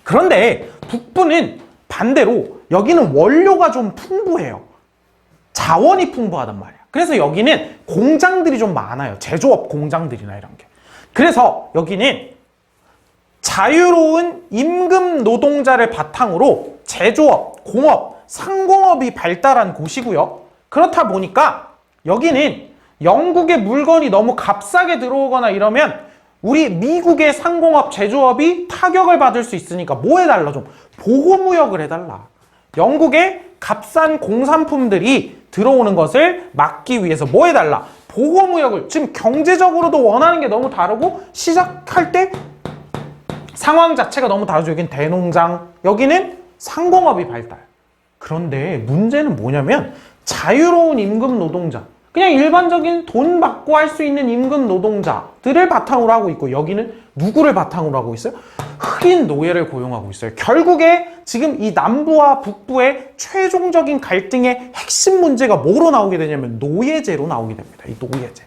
그런데 북부는 반대로 여기는 원료가 좀 풍부해요. 자원이 풍부하단 말이야. 그래서 여기는 공장들이 좀 많아요. 제조업 공장들이나 이런 게. 그래서 여기는 자유로운 임금 노동자를 바탕으로 제조업, 공업, 상공업이 발달한 곳이고요. 그렇다 보니까 여기는 영국의 물건이 너무 값싸게 들어오거나 이러면 우리 미국의 상공업, 제조업이 타격을 받을 수 있으니까 뭐 해달라? 좀 보호무역을 해달라. 영국의 값싼 공산품들이 들어오는 것을 막기 위해서 뭐 해달라? 보호무역을. 지금 경제적으로도 원하는 게 너무 다르고 시작할 때 상황 자체가 너무 다르죠. 여기는 대농장, 여기는 상공업이 발달. 그런데 문제는 뭐냐면 자유로운 임금 노동자, 그냥 일반적인 돈 받고 할 수 있는 임금 노동자들을 바탕으로 하고 있고, 여기는 누구를 바탕으로 하고 있어요? 흑인 노예를 고용하고 있어요. 결국에 지금 이 남부와 북부의 최종적인 갈등의 핵심 문제가 뭐로 나오게 되냐면 노예제로 나오게 됩니다. 이 노예제.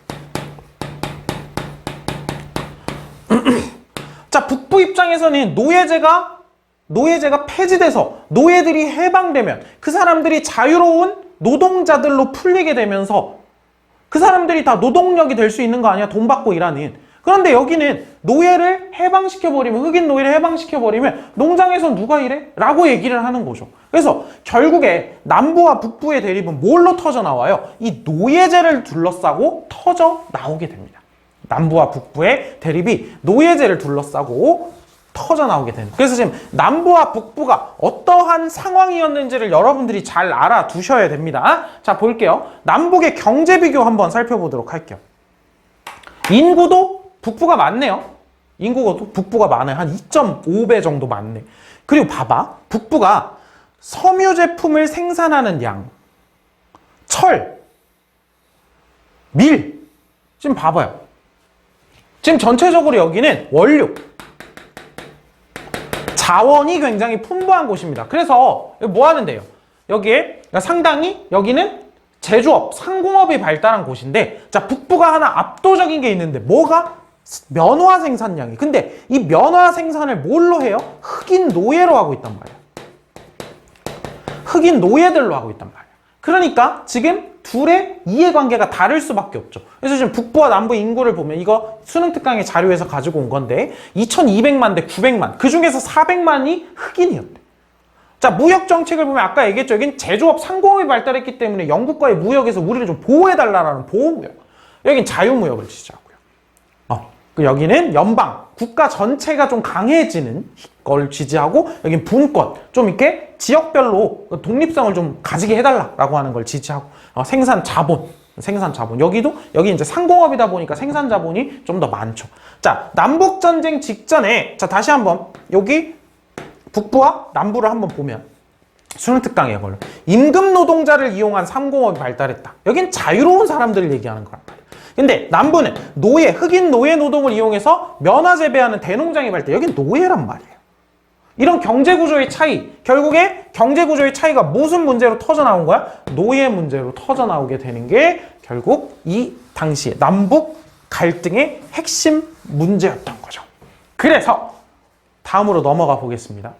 자, 북부 입장에서는 노예제가 폐지돼서 노예들이 해방되면 그 사람들이 자유로운 노동자들로 풀리게 되면서 그 사람들이 다 노동력이 될 수 있는 거 아니야? 돈 받고 일하는. 그런데 여기는 노예를 해방시켜버리면, 흑인 노예를 해방시켜버리면 농장에서 누가 일해? 라고 얘기를 하는 거죠. 그래서 결국에 남부와 북부의 대립은 뭘로 터져 나와요? 이 노예제를 둘러싸고 터져 나오게 됩니다. 남부와 북부의 대립이 노예제를 둘러싸고 터져 나오게 되는. 그래서 지금 남부와 북부가 어떠한 상황이었는지를 여러분들이 잘 알아두셔야 됩니다. 자, 볼게요. 남북의 경제 비교 한번 살펴보도록 할게요. 인구도 북부가 많네요. 인구도 북부가 많아요. 한 2.5배 정도 많네. 그리고 봐봐. 북부가 섬유 제품을 생산하는 양, 철, 밀. 지금 봐봐요. 지금 전체적으로 여기는 원료, 자원이 굉장히 풍부한 곳입니다. 그래서 뭐 하는데요? 여기에 상당히 여기는 제조업, 상공업이 발달한 곳인데, 자, 북부가 하나 압도적인 게 있는데 뭐가? 면화 생산량이. 근데 이 면화 생산을 뭘로 해요? 흑인 노예로 하고 있단 말이야. 흑인 노예들로 하고 있단 말이야. 그러니까 지금 둘의 이해관계가 다를 수밖에 없죠. 그래서 지금 북부와 남부 인구를 보면, 이거 수능 특강의 자료에서 가지고 온 건데 2200만 대 900만, 그 중에서 400만이 흑인이었대. 자, 무역 정책을 보면 아까 얘기했죠. 여긴 제조업, 상공업이 발달했기 때문에 영국과의 무역에서 우리를 좀 보호해달라는 보호무역. 여긴 자유무역을 지지하고요. 여기는 연방, 국가 전체가 좀 강해지는 걸 지지하고, 여긴 분권, 좀 이렇게 지역별로 독립성을 좀 가지게 해달라라고 하는 걸 지지하고, 생산 자본. 여기 이제 상공업이다 보니까 생산 자본이 좀 더 많죠. 자, 남북 전쟁 직전에, 자, 다시 한번 여기 북부와 남부를 한번 보면 수능 특강이에요, 이걸로. 임금 노동자를 이용한 상공업이 발달했다. 여긴 자유로운 사람들을 얘기하는 거란 말이야. 근데 남부는 노예, 흑인 노예 노동을 이용해서 면화 재배하는 대농장이 발달. 여긴 노예란 말이에요. 이런 경제구조의 차이, 결국에 경제구조의 차이가 무슨 문제로 터져나온 거야? 노예 문제로 터져나오게 되는 게 결국 이 당시에 남북 갈등의 핵심 문제였던 거죠. 그래서 다음으로 넘어가 보겠습니다.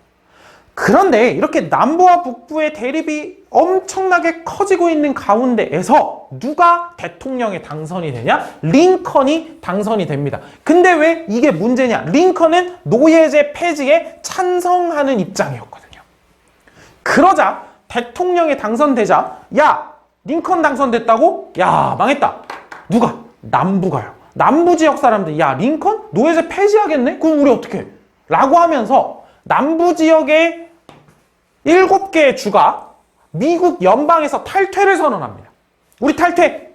그런데 이렇게 남부와 북부의 대립이 엄청나게 커지고 있는 가운데에서 누가 대통령에 당선이 되냐? 링컨이 당선이 됩니다. 근데 왜 이게 문제냐? 링컨은 노예제 폐지에 찬성하는 입장이었거든요. 그러자 대통령에 당선되자 야, 링컨 당선됐다고? 야, 망했다. 누가? 남부가요. 남부 지역 사람들 야, 링컨? 노예제 폐지하겠네? 그럼 우리 어떻게 해? 라고 하면서 남부 지역의 7개의 주가 미국 연방에서 탈퇴를 선언합니다. 우리 탈퇴!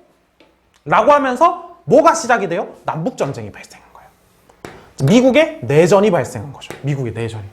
라고 하면서 뭐가 시작이 돼요? 남북전쟁이 발생한 거예요. 미국의 내전이 발생한 거죠. 미국의 내전이.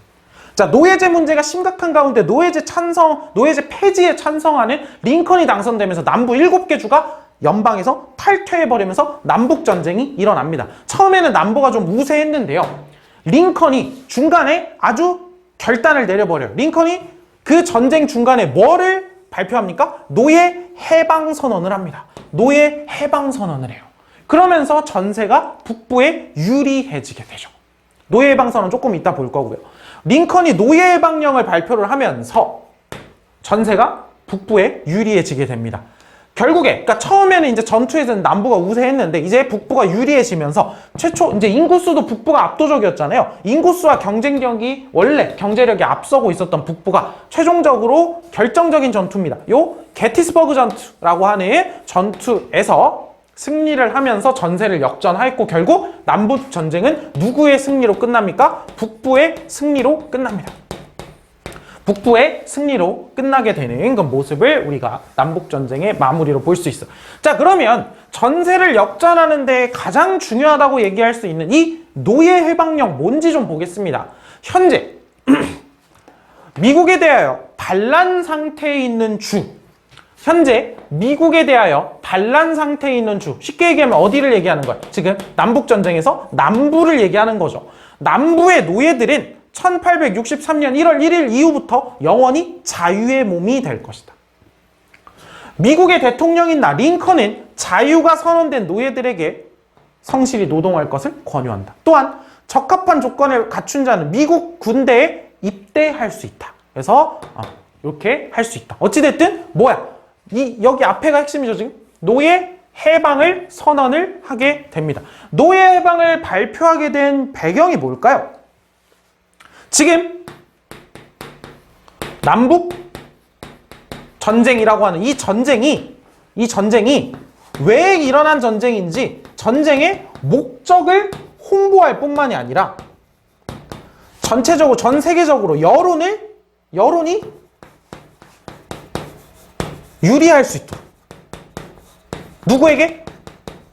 자, 노예제 문제가 심각한 가운데 노예제 폐지에 찬성하는 링컨이 당선되면서 남부 7개 주가 연방에서 탈퇴해버리면서 남북전쟁이 일어납니다. 처음에는 남부가 좀 우세했는데요. 링컨이 중간에 아주 결단을 내려버려요. 링컨이 그 전쟁 중간에 뭐를 발표합니까? 노예 해방 선언을 합니다. 노예 해방 선언을 해요. 그러면서 전세가 북부에 유리해지게 되죠. 노예 해방 선언 조금 이따 볼 거고요. 링컨이 노예 해방령을 발표를 하면서 전세가 북부에 유리해지게 됩니다. 결국에, 그러니까 처음에는 이제 전투에서는 남부가 우세했는데 이제 북부가 유리해지면서 최초 이제 인구수도 북부가 압도적이었잖아요. 인구수와 경쟁력이 원래 경제력이 앞서고 있었던 북부가 최종적으로 결정적인 전투입니다. 요 게티스버그 전투라고 하는 전투에서 승리를 하면서 전세를 역전하였고 결국 남북 전쟁은 누구의 승리로 끝납니까? 북부의 승리로 끝납니다. 북부의 승리로 끝나게 되는 그 모습을 우리가 남북전쟁의 마무리로 볼 수 있어. 자, 그러면 전세를 역전하는 데 가장 중요하다고 얘기할 수 있는 이 노예 해방령 뭔지 좀 보겠습니다. 현재 미국에 대하여 반란 상태에 있는 주, 현재 미국에 대하여 반란 상태에 있는 주, 쉽게 얘기하면 어디를 얘기하는 거야? 지금 남북전쟁에서 남부를 얘기하는 거죠. 남부의 노예들은 1863년 1월 1일 이후부터 영원히 자유의 몸이 될 것이다. 미국의 대통령인 나 링컨은 자유가 선언된 노예들에게 성실히 노동할 것을 권유한다. 또한 적합한 조건을 갖춘 자는 미국 군대에 입대할 수 있다. 그래서 이렇게 할 수 있다. 어찌됐든 뭐야? 여기 앞에가 핵심이죠. 지금 노예 해방을 선언을 하게 됩니다. 노예 해방을 발표하게 된 배경이 뭘까요? 지금 남북 전쟁이라고 하는 이 전쟁이 왜 일어난 전쟁인지 전쟁의 목적을 홍보할 뿐만이 아니라 전체적으로 전 세계적으로 여론이 유리할 수 있도록 누구에게?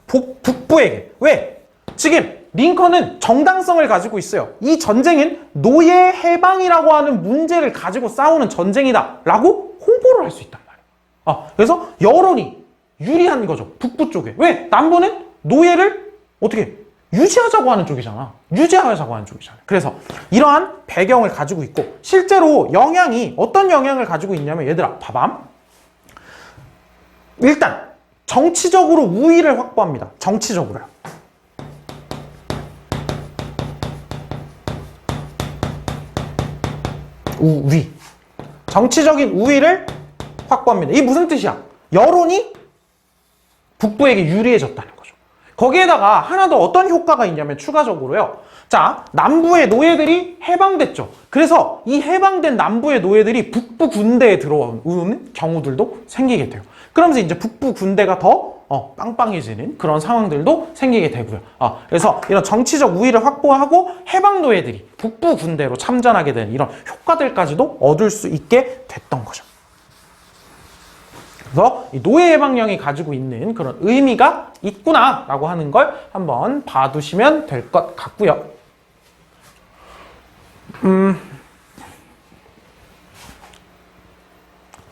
북부에게. 왜? 지금 링컨은 정당성을 가지고 있어요. 이 전쟁은 노예 해방이라고 하는 문제를 가지고 싸우는 전쟁이다 라고 홍보를 할 수 있단 말이에요. 그래서 여론이 유리한 거죠. 북부 쪽에. 왜? 남부는 노예를 어떻게 유지하자고 하는 쪽이잖아. 유지하자고 하는 쪽이잖아. 그래서 이러한 배경을 가지고 있고 실제로 어떤 영향을 가지고 있냐면 얘들아 봐봐. 일단 정치적으로 우위를 확보합니다. 정치적으로요. 우위. 정치적인 우위를 확보합니다. 이게 무슨 뜻이야? 여론이 북부에게 유리해졌다는 거죠. 거기에다가 하나 더 어떤 효과가 있냐면 추가적으로요. 자, 남부의 노예들이 해방됐죠. 그래서 이 해방된 남부의 노예들이 북부 군대에 들어오는 경우들도 생기게 돼요. 그러면서 이제 북부 군대가 더 빵빵해지는 그런 상황들도 생기게 되고요. 그래서 이런 정치적 우위를 확보하고 해방 노예들이 북부 군대로 참전하게 되는 이런 효과들까지도 얻을 수 있게 됐던 거죠. 그래서 이 노예 해방령이 가지고 있는 그런 의미가 있구나라고 하는 걸 한번 봐두시면 될 것 같고요.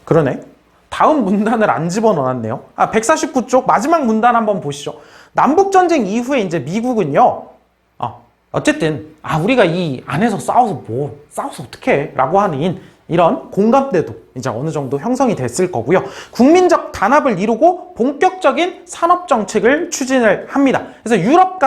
그러네. 다음 문단을 안 집어넣었네요. 149쪽 마지막 문단 한번 보시죠. 남북전쟁 이후에 이제 미국은요, 어쨌든, 우리가 이 안에서 싸워서 어떡해? 라고 하는 이런 공감대도 이제 어느 정도 형성이 됐을 거고요. 국민적 단합을 이루고 본격적인 산업 정책을 추진을 합니다. 그래서 유럽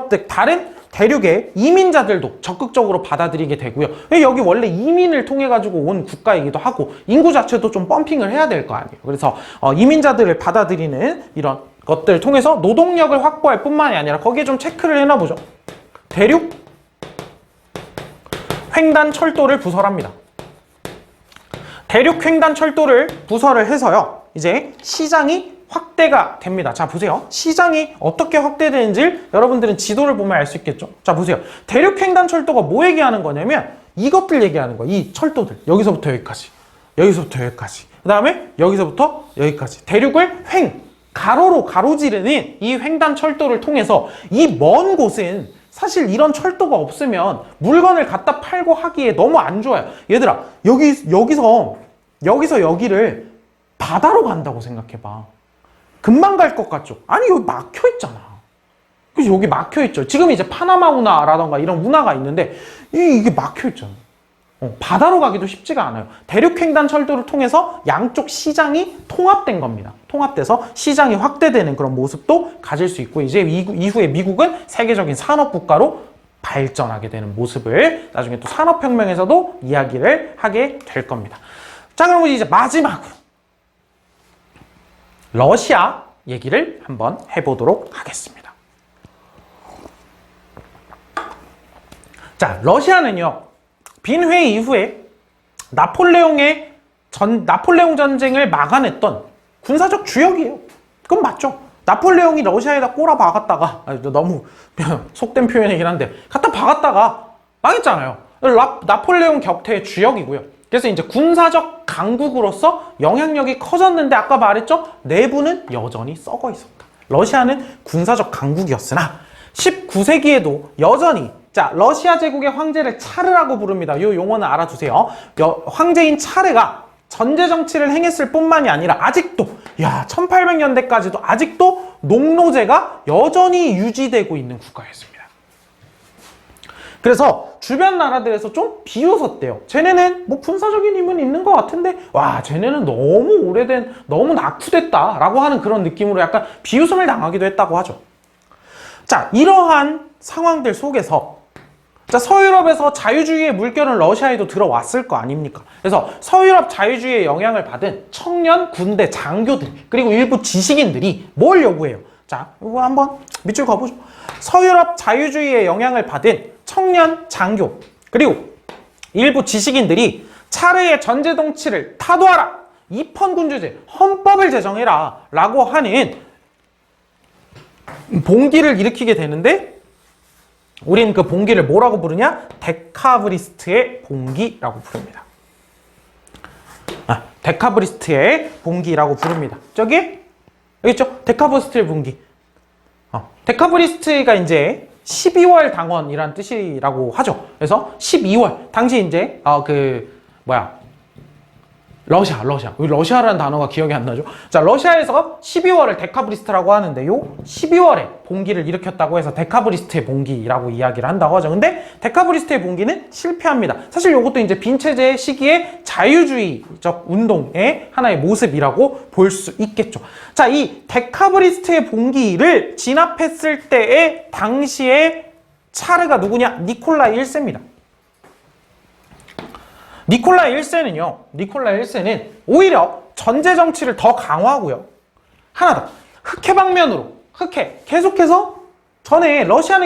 등 다른 대륙의 이민자들도 적극적으로 받아들이게 되고요. 여기 원래 이민을 통해 가지고 온 국가이기도 하고 인구 자체도 좀 펌핑을 해야 될 거 아니에요. 그래서 이민자들을 받아들이는 이런 것들을 통해서 노동력을 확보할 뿐만이 아니라 거기에 좀 체크를 해놔보죠. 대륙 횡단 철도를 부설합니다. 대륙 횡단 철도를 부설을 해서요. 이제 시장이 확대가 됩니다. 자, 보세요. 시장이 어떻게 확대되는지 여러분들은 지도를 보면 알 수 있겠죠. 자, 보세요. 대륙 횡단 철도가 뭐 얘기하는 거냐면 이것들 얘기하는 거예요. 이 철도들. 여기서부터 여기까지. 여기서부터 여기까지. 그 다음에 여기서부터 여기까지. 대륙을 가로로 가로지르는 이 횡단 철도를 통해서 이 먼 곳은 사실 이런 철도가 없으면 물건을 갖다 팔고 하기에 너무 안 좋아요. 얘들아, 여기서 여기를 바다로 간다고 생각해봐. 금방 갈 것 같죠? 아니, 여기 막혀 있잖아. 그래서 여기 막혀 있죠. 지금 이제 파나마 운하라던가 이런 운하가 있는데 이게 막혀 있잖아. 바다로 가기도 쉽지가 않아요. 대륙 횡단 철도를 통해서 양쪽 시장이 통합된 겁니다. 통합돼서 시장이 확대되는 그런 모습도 가질 수 있고 이제 이후에 미국은 세계적인 산업국가로 발전하게 되는 모습을 나중에 또 산업혁명에서도 이야기를 하게 될 겁니다. 자, 그럼 이제 마지막으로 러시아 얘기를 한번 해보도록 하겠습니다. 자, 러시아는요, 빈회 이후에 나폴레옹 전쟁을 막아냈던 군사적 주역이에요. 그건 맞죠? 나폴레옹이 러시아에다 꼬라 박았다가, 너무 속된 표현이긴 한데, 갖다 박았다가 망했잖아요. 나폴레옹 격퇴의 주역이고요. 그래서 이제 군사적 강국으로서 영향력이 커졌는데 아까 말했죠? 내부는 여전히 썩어 있었다. 러시아는 군사적 강국이었으나 19세기에도 여전히 러시아 제국의 황제를 차르라고 부릅니다. 이 용어는 알아두세요. 황제인 차르가 전제 정치를 행했을 뿐만이 아니라 아직도 1800년대까지도 아직도 농노제가 여전히 유지되고 있는 국가였습니다. 그래서 주변 나라들에서 좀 비웃었대요. 쟤네는 뭐 군사적인 힘은 있는 것 같은데 쟤네는 너무 오래된, 너무 낙후됐다 라고 하는 그런 느낌으로 약간 비웃음을 당하기도 했다고 하죠. 자, 이러한 상황들 속에서 서유럽에서 자유주의의 물결은 러시아에도 들어왔을 거 아닙니까? 그래서 서유럽 자유주의의 영향을 받은 청년 군대 장교들 그리고 일부 지식인들이 뭘 요구해요? 자, 이거 한번 밑줄 그어보죠. 서유럽 자유주의의 영향을 받은 청년 장교 그리고 일부 지식인들이 차르의 전제 정치를 타도하라, 입헌군주제, 헌법을 제정해라 라고 하는 봉기를 일으키게 되는데 우린 그 봉기를 뭐라고 부르냐? 데카브리스트의 봉기라고 부릅니다. 데카브리스트의 봉기라고 부릅니다. 여기 있죠? 데카브리스트의 봉기. 데카브리스트가 이제 12월 당원이란 뜻이라고 하죠. 그래서 12월 당시 이제 러시아라는 단어가 기억이 안 나죠. 자, 러시아에서 12월을 데카브리스트라고 하는데 요 12월에 봉기를 일으켰다고 해서 데카브리스트의 봉기라고 이야기를 한다고 하죠. 근데 데카브리스트의 봉기는 실패합니다. 사실 요것도 이제 빈체제 시기의 자유주의적 운동의 하나의 모습이라고 볼 수 있겠죠. 자, 이 데카브리스트의 봉기를 진압했을 때의 당시의 차르가 누구냐? 니콜라이 1세입니다. 니콜라이 1세는 오히려 전제 정치를 더 강화하고요. 하나 더, 흑해 방면으로, 계속해서 전에 러시아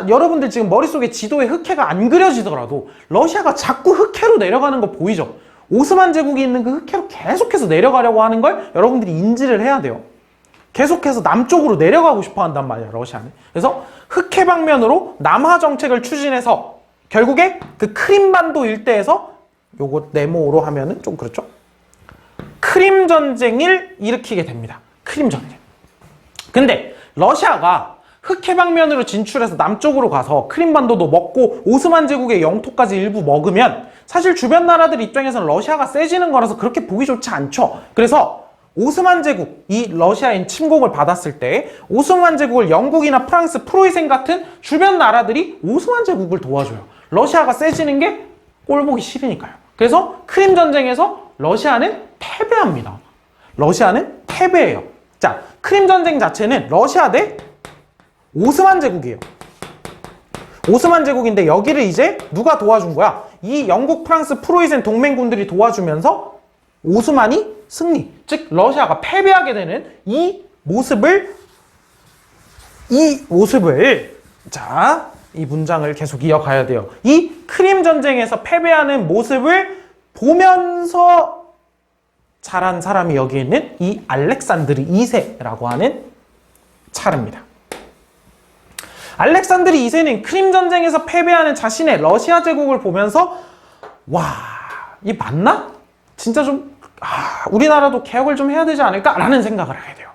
여러분들 지금 머릿속에 지도에 흑해가 안 그려지더라도 러시아가 자꾸 흑해로 내려가는 거 보이죠? 오스만 제국이 있는 그 흑해로 계속해서 내려가려고 하는 걸 여러분들이 인지를 해야 돼요. 계속해서 남쪽으로 내려가고 싶어 한단 말이야, 러시아는. 그래서 흑해 방면으로 남하 정책을 추진해서 결국에 그 크림반도 일대에서 요거 네모로 하면은 좀 그렇죠? 크림 전쟁을 일으키게 됩니다. 크림 전쟁. 근데 러시아가 흑해 방면으로 진출해서 남쪽으로 가서 크림반도도 먹고 오스만 제국의 영토까지 일부 먹으면 사실 주변 나라들 입장에서는 러시아가 세지는 거라서 그렇게 보기 좋지 않죠. 그래서 오스만 제국, 이 러시아인 침공을 받았을 때 오스만 제국을 영국이나 프랑스, 프로이센 같은 주변 나라들이 오스만 제국을 도와줘요. 러시아가 세지는 게 꼴보기 싫으니까요. 그래서 크림 전쟁에서 러시아는 패배합니다. 러시아는 패배해요. 자, 크림 전쟁 자체는 러시아 대 오스만 제국이에요. 오스만 제국인데 여기를 이제 누가 도와준 거야? 이 영국, 프랑스, 프로이센 동맹군들이 도와주면서 오스만이 승리, 즉 러시아가 패배하게 되는 이 모습을 자, 이 문장을 계속 이어가야 돼요. 이 크림 전쟁에서 패배하는 모습을 보면서 자란 사람이 여기 있는 이 알렉산드르 2세라고 하는 차르입니다. 알렉산드르 2세는 크림 전쟁에서 패배하는 자신의 러시아 제국을 보면서 와, 이 맞나? 진짜 좀 우리나라도 개혁을 좀 해야 되지 않을까라는 생각을 하게 돼요.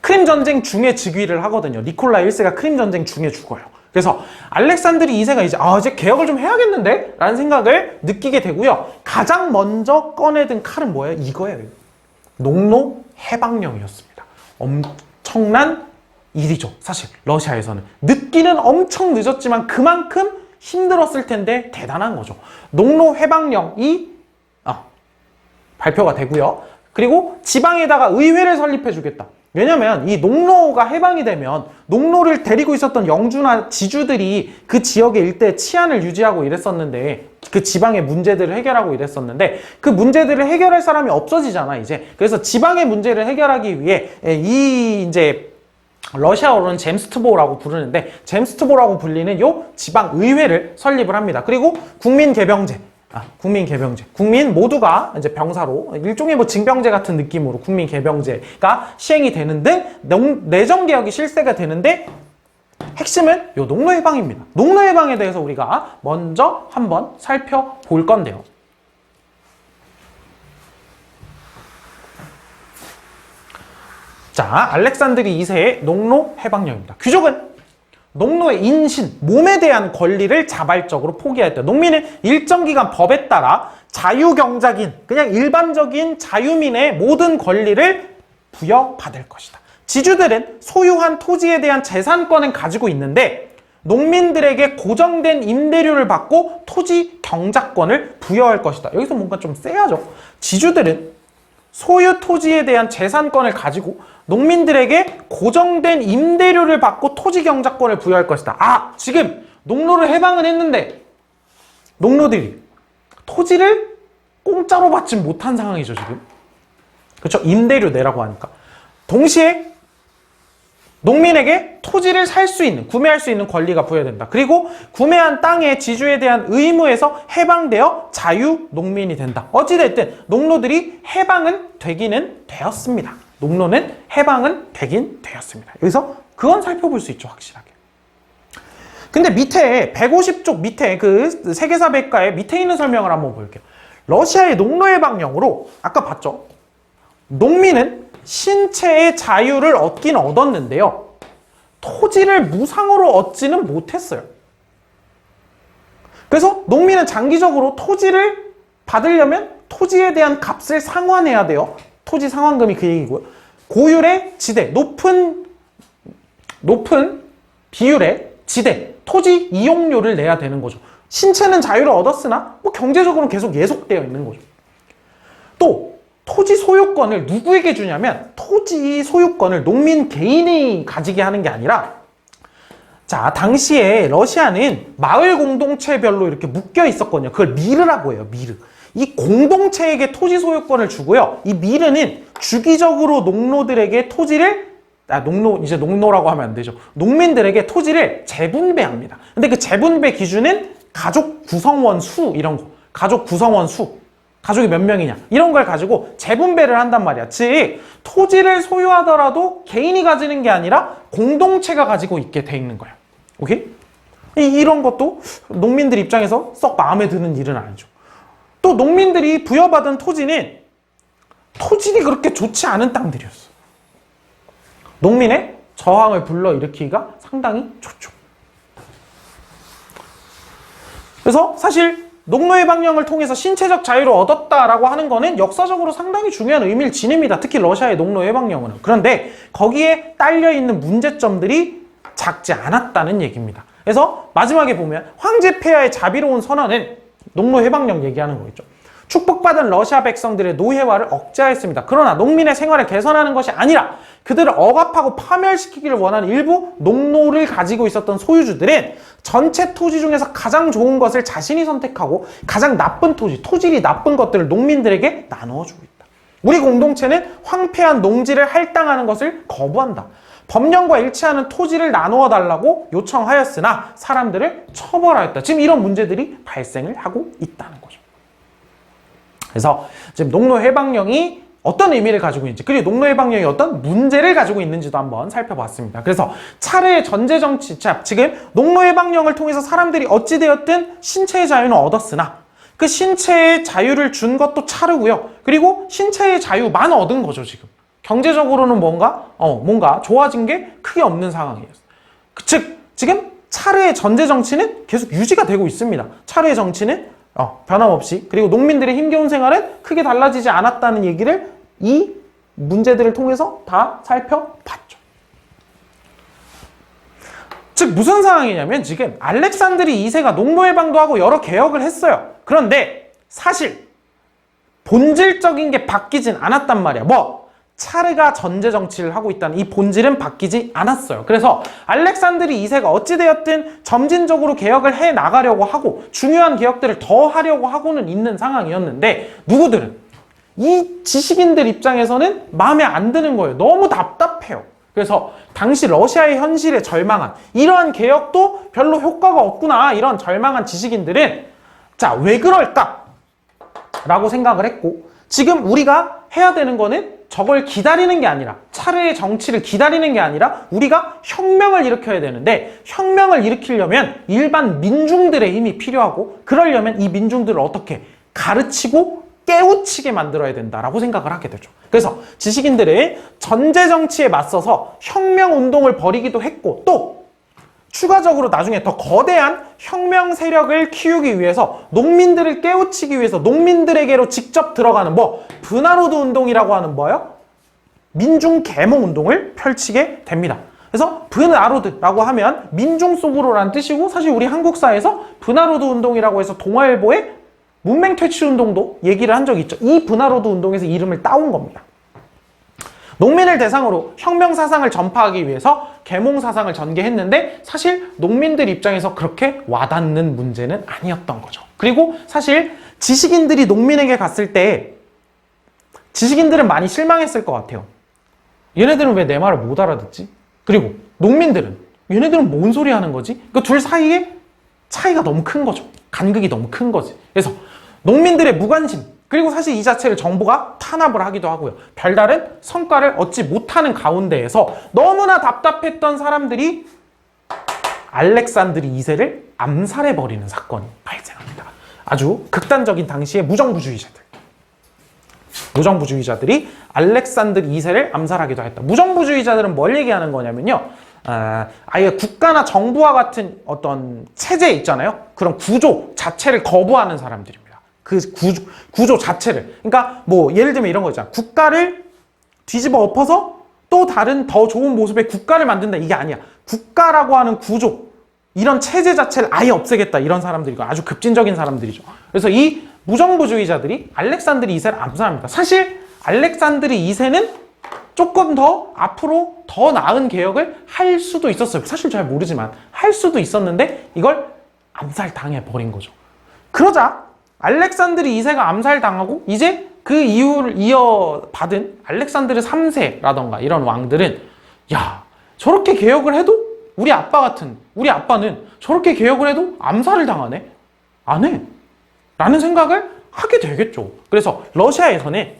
크림 전쟁 중에 즉위를 하거든요. 니콜라이 1세가 크림 전쟁 중에 죽어요. 그래서 알렉산드르 2세가 이제 개혁을 좀 해야겠는데? 라는 생각을 느끼게 되고요. 가장 먼저 꺼내든 칼은 뭐예요? 이거예요. 농노 해방령이었습니다. 엄청난 일이죠. 사실 러시아에서는. 늦기는 엄청 늦었지만 그만큼 힘들었을 텐데 대단한 거죠. 농노 해방령이 발표가 되고요. 그리고 지방에다가 의회를 설립해 주겠다. 왜냐면 이 농노가 해방이 되면 농노를 데리고 있었던 영주나 지주들이 그 지역의 일대 치안을 유지하고 이랬었는데 그 지방의 문제들을 해결하고 이랬었는데 그 문제들을 해결할 사람이 없어지잖아 이제. 그래서 지방의 문제를 해결하기 위해 이제 러시아어로는 젬스트보라고 부르는데 젬스트보라고 불리는 요 지방 의회를 설립을 합니다. 그리고 국민개병제. 국민 모두가 이제 병사로 일종의 뭐 징병제 같은 느낌으로 국민개병제가 시행이 되는 등 내정개혁이 실세가 되는데 핵심은 요 농노해방입니다. 농노해방에 대해서 우리가 먼저 한번 살펴볼 건데요. 자, 알렉산드르 2세의 농노해방령입니다. 귀족은 농노의 인신, 몸에 대한 권리를 자발적으로 포기했다. 농민은 일정 기간 법에 따라 자유경작인, 그냥 일반적인 자유민의 모든 권리를 부여받을 것이다. 지주들은 소유한 토지에 대한 재산권은 가지고 있는데 농민들에게 고정된 임대료를 받고 토지 경작권을 부여할 것이다. 여기서 뭔가 좀 세야죠. 지주들은 소유 토지에 대한 재산권을 가지고 농민들에게 고정된 임대료를 받고 토지 경작권을 부여할 것이다. 지금 농노를 해방은 했는데 농노들이 토지를 공짜로 받지 못한 상황이죠, 지금. 그렇죠? 임대료 내라고 하니까. 동시에 농민에게 토지를 살 수 있는, 구매할 수 있는 권리가 부여된다. 그리고 구매한 땅의 지주에 대한 의무에서 해방되어 자유 농민이 된다. 어찌됐든 농노들이 해방은 되기는 되었습니다. 농노는 해방은 되긴 되었습니다. 여기서 그건 살펴볼 수 있죠, 확실하게. 근데 밑에 150쪽 밑에 그 세계사 백과의 밑에 있는 설명을 한번 볼게요. 러시아의 농노해방령으로 아까 봤죠? 농민은 신체의 자유를 얻긴 얻었는데요. 토지를 무상으로 얻지는 못했어요. 그래서 농민은 장기적으로 토지를 받으려면 토지에 대한 값을 상환해야 돼요. 토지 상환금이 그 얘기고요. 고율의 지대, 높은 비율의 지대, 토지 이용료를 내야 되는 거죠. 신체는 자유를 얻었으나 뭐 경제적으로는 계속 예속되어 있는 거죠. 또 토지 소유권을 누구에게 주냐면 토지 소유권을 농민 개인이 가지게 하는 게 아니라 자, 당시에 러시아는 마을 공동체별로 이렇게 묶여 있었거든요. 그걸 미르라고 해요, 미르. 이 공동체에게 토지 소유권을 주고요. 이 미르는 주기적으로 농노들에게 토지를 이제 농노라고 하면 안 되죠. 농민들에게 토지를 재분배합니다. 근데 그 재분배 기준은 가족 구성원 수 이런 거. 가족 구성원 수. 가족이 몇 명이냐 이런 걸 가지고 재분배를 한단 말이야. 즉 토지를 소유하더라도 개인이 가지는 게 아니라 공동체가 가지고 있게 돼 있는 거야. 오케이? 이런 것도 농민들 입장에서 썩 마음에 드는 일은 아니죠. 또 농민들이 부여받은 토지는 토질이 그렇게 좋지 않은 땅들이었어. 농민의 저항을 불러일으키기가 상당히 좋죠. 그래서 사실 농노해방령을 통해서 신체적 자유를 얻었다라고 하는 거는 역사적으로 상당히 중요한 의미를 지닙니다. 특히 러시아의 농노해방령은. 그런데 거기에 딸려있는 문제점들이 작지 않았다는 얘기입니다. 그래서 마지막에 보면 황제 폐하의 자비로운 선언은 농노해방령 얘기하는 거겠죠. 축복받은 러시아 백성들의 노예화를 억제하였습니다. 그러나 농민의 생활을 개선하는 것이 아니라 그들을 억압하고 파멸시키기를 원하는 일부 농노를 가지고 있었던 소유주들은 전체 토지 중에서 가장 좋은 것을 자신이 선택하고 가장 나쁜 토질이 나쁜 것들을 농민들에게 나누어주고 있다. 우리 공동체는 황폐한 농지를 할당하는 것을 거부한다. 법령과 일치하는 토지를 나누어 달라고 요청하였으나 사람들을 처벌하였다. 지금 이런 문제들이 발생을 하고 있다는 거죠. 그래서 지금 농노해방령이 어떤 의미를 가지고 있는지, 그리고 농노해방령이 어떤 문제를 가지고 있는지도 한번 살펴봤습니다. 그래서 차례의 전제정치, 지금 농노해방령을 통해서 사람들이 어찌되었든 신체의 자유는 얻었으나 그 신체의 자유를 준 것도 차르고요. 그리고 신체의 자유만 얻은 거죠, 지금. 경제적으로는 뭔가 좋아진 게 크게 없는 상황이에요. 즉, 지금 차르의 전제 정치는 계속 유지가 되고 있습니다. 차르의 정치는 변함없이, 그리고 농민들의 힘겨운 생활은 크게 달라지지 않았다는 얘기를 이 문제들을 통해서 다 살펴봤죠. 즉 무슨 상황이냐면 지금 알렉산드리 2세가 농노해방도 하고 여러 개혁을 했어요. 그런데 사실 본질적인 게 바뀌진 않았단 말이야. 차르가 전제 정치를 하고 있다는 이 본질은 바뀌지 않았어요. 그래서 알렉산드리 2세가 어찌되었든 점진적으로 개혁을 해 나가려고 하고 중요한 개혁들을 더 하려고 하고는 있는 상황이었는데 누구들은 이 지식인들 입장에서는 마음에 안 드는 거예요. 너무 답답해요. 그래서 당시 러시아의 현실에 절망한 이러한 개혁도 별로 효과가 없구나 이런 절망한 지식인들은 자, 왜 그럴까? 라고 생각을 했고 지금 우리가 해야 되는 거는 저걸 기다리는 게 아니라 차르의 정치를 기다리는 게 아니라 우리가 혁명을 일으켜야 되는데 혁명을 일으키려면 일반 민중들의 힘이 필요하고 그러려면 이 민중들을 어떻게 가르치고 깨우치게 만들어야 된다라고 생각을 하게 되죠. 그래서 지식인들은 전제 정치에 맞서서 혁명 운동을 벌이기도 했고 또 추가적으로 나중에 더 거대한 혁명 세력을 키우기 위해서 농민들을 깨우치기 위해서 농민들에게로 직접 들어가는 분화로드 운동이라고 하는 민중 계몽 운동을 펼치게 됩니다. 그래서 분화로드라고 하면 민중 속으로라는 뜻이고 사실 우리 한국사에서 분화로드 운동이라고 해서 동아일보의 문맹 퇴치 운동도 얘기를 한 적이 있죠. 이 분화로드 운동에서 이름을 따온 겁니다. 농민을 대상으로 혁명 사상을 전파하기 위해서 계몽 사상을 전개했는데 사실 농민들 입장에서 그렇게 와닿는 문제는 아니었던 거죠. 그리고 사실 지식인들이 농민에게 갔을 때 지식인들은 많이 실망했을 것 같아요. 얘네들은 왜 내 말을 못 알아듣지? 그리고 농민들은 얘네들은 뭔 소리 하는 거지? 그 둘 사이에 차이가 너무 큰 거죠. 간극이 너무 큰 거지. 그래서 농민들의 무관심 그리고 사실 이 자체를 정부가 탄압을 하기도 하고요. 별다른 성과를 얻지 못하는 가운데에서 너무나 답답했던 사람들이 알렉산드리 2세를 암살해버리는 사건이 발생합니다. 아주 극단적인 당시의 무정부주의자들이 알렉산드리 2세를 암살하기도 했다. 무정부주의자들은 뭘 얘기하는 거냐면요. 아예 국가나 정부와 같은 어떤 체제 있잖아요. 그런 구조 자체를 거부하는 사람들입니다. 그 구조 자체를. 그러니까 예를 들면 이런 거 있잖아. 국가를 뒤집어 엎어서 또 다른 더 좋은 모습의 국가를 만든다. 이게 아니야. 국가라고 하는 구조, 이런 체제 자체를 아예 없애겠다. 이런 사람들이고 아주 급진적인 사람들이죠. 그래서 이 무정부주의자들이 알렉산드리 2세를 암살합니다. 사실 알렉산드리 2세는 조금 더 앞으로 더 나은 개혁을 할 수도 있었어요. 사실 잘 모르지만 할 수도 있었는데 이걸 암살당해버린 거죠. 그러자 알렉산드리 2세가 암살당하고 이제 그 이후를 이어받은 알렉산드르 3세라던가 이런 왕들은 야, 저렇게 개혁을 해도 우리 아빠는 저렇게 개혁을 해도 암살을 당하네? 안 해. 라는 생각을 하게 되겠죠. 그래서 러시아에서는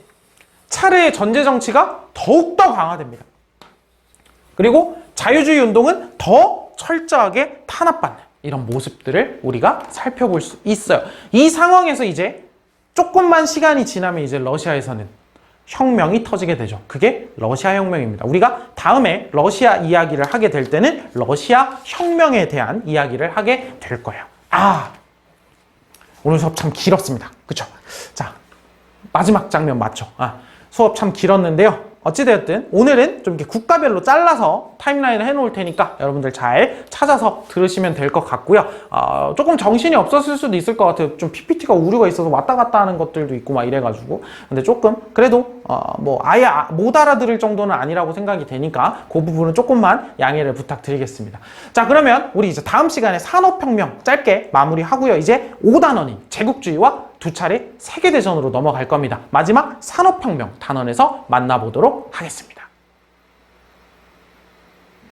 차르의 전제 정치가 더욱더 강화됩니다. 그리고 자유주의 운동은 더 철저하게 탄압받는 이런 모습들을 우리가 살펴볼 수 있어요. 이 상황에서 이제 조금만 시간이 지나면 이제 러시아에서는 혁명이 터지게 되죠. 그게 러시아 혁명입니다. 우리가 다음에 러시아 이야기를 하게 될 때는 러시아 혁명에 대한 이야기를 하게 될 거예요. 오늘 수업 참 길었습니다. 그쵸? 자, 마지막 장면 맞죠? 수업 참 길었는데요. 어찌되었든 오늘은 좀 이렇게 국가별로 잘라서 타임라인을 해놓을 테니까 여러분들 잘 찾아서 들으시면 될 것 같고요. 조금 정신이 없었을 수도 있을 것 같아요. 좀 PPT가 오류가 있어서 왔다 갔다 하는 것들도 있고 막 이래가지고. 근데 조금 그래도 뭐 아예 못 알아들을 정도는 아니라고 생각이 되니까 그 부분은 조금만 양해를 부탁드리겠습니다. 자, 그러면 우리 이제 다음 시간에 산업혁명 짧게 마무리하고요. 이제 5단원인 제국주의와 두 차례 세계대전으로 넘어갈 겁니다. 마지막 산업혁명 단원에서 만나보도록 하겠습니다.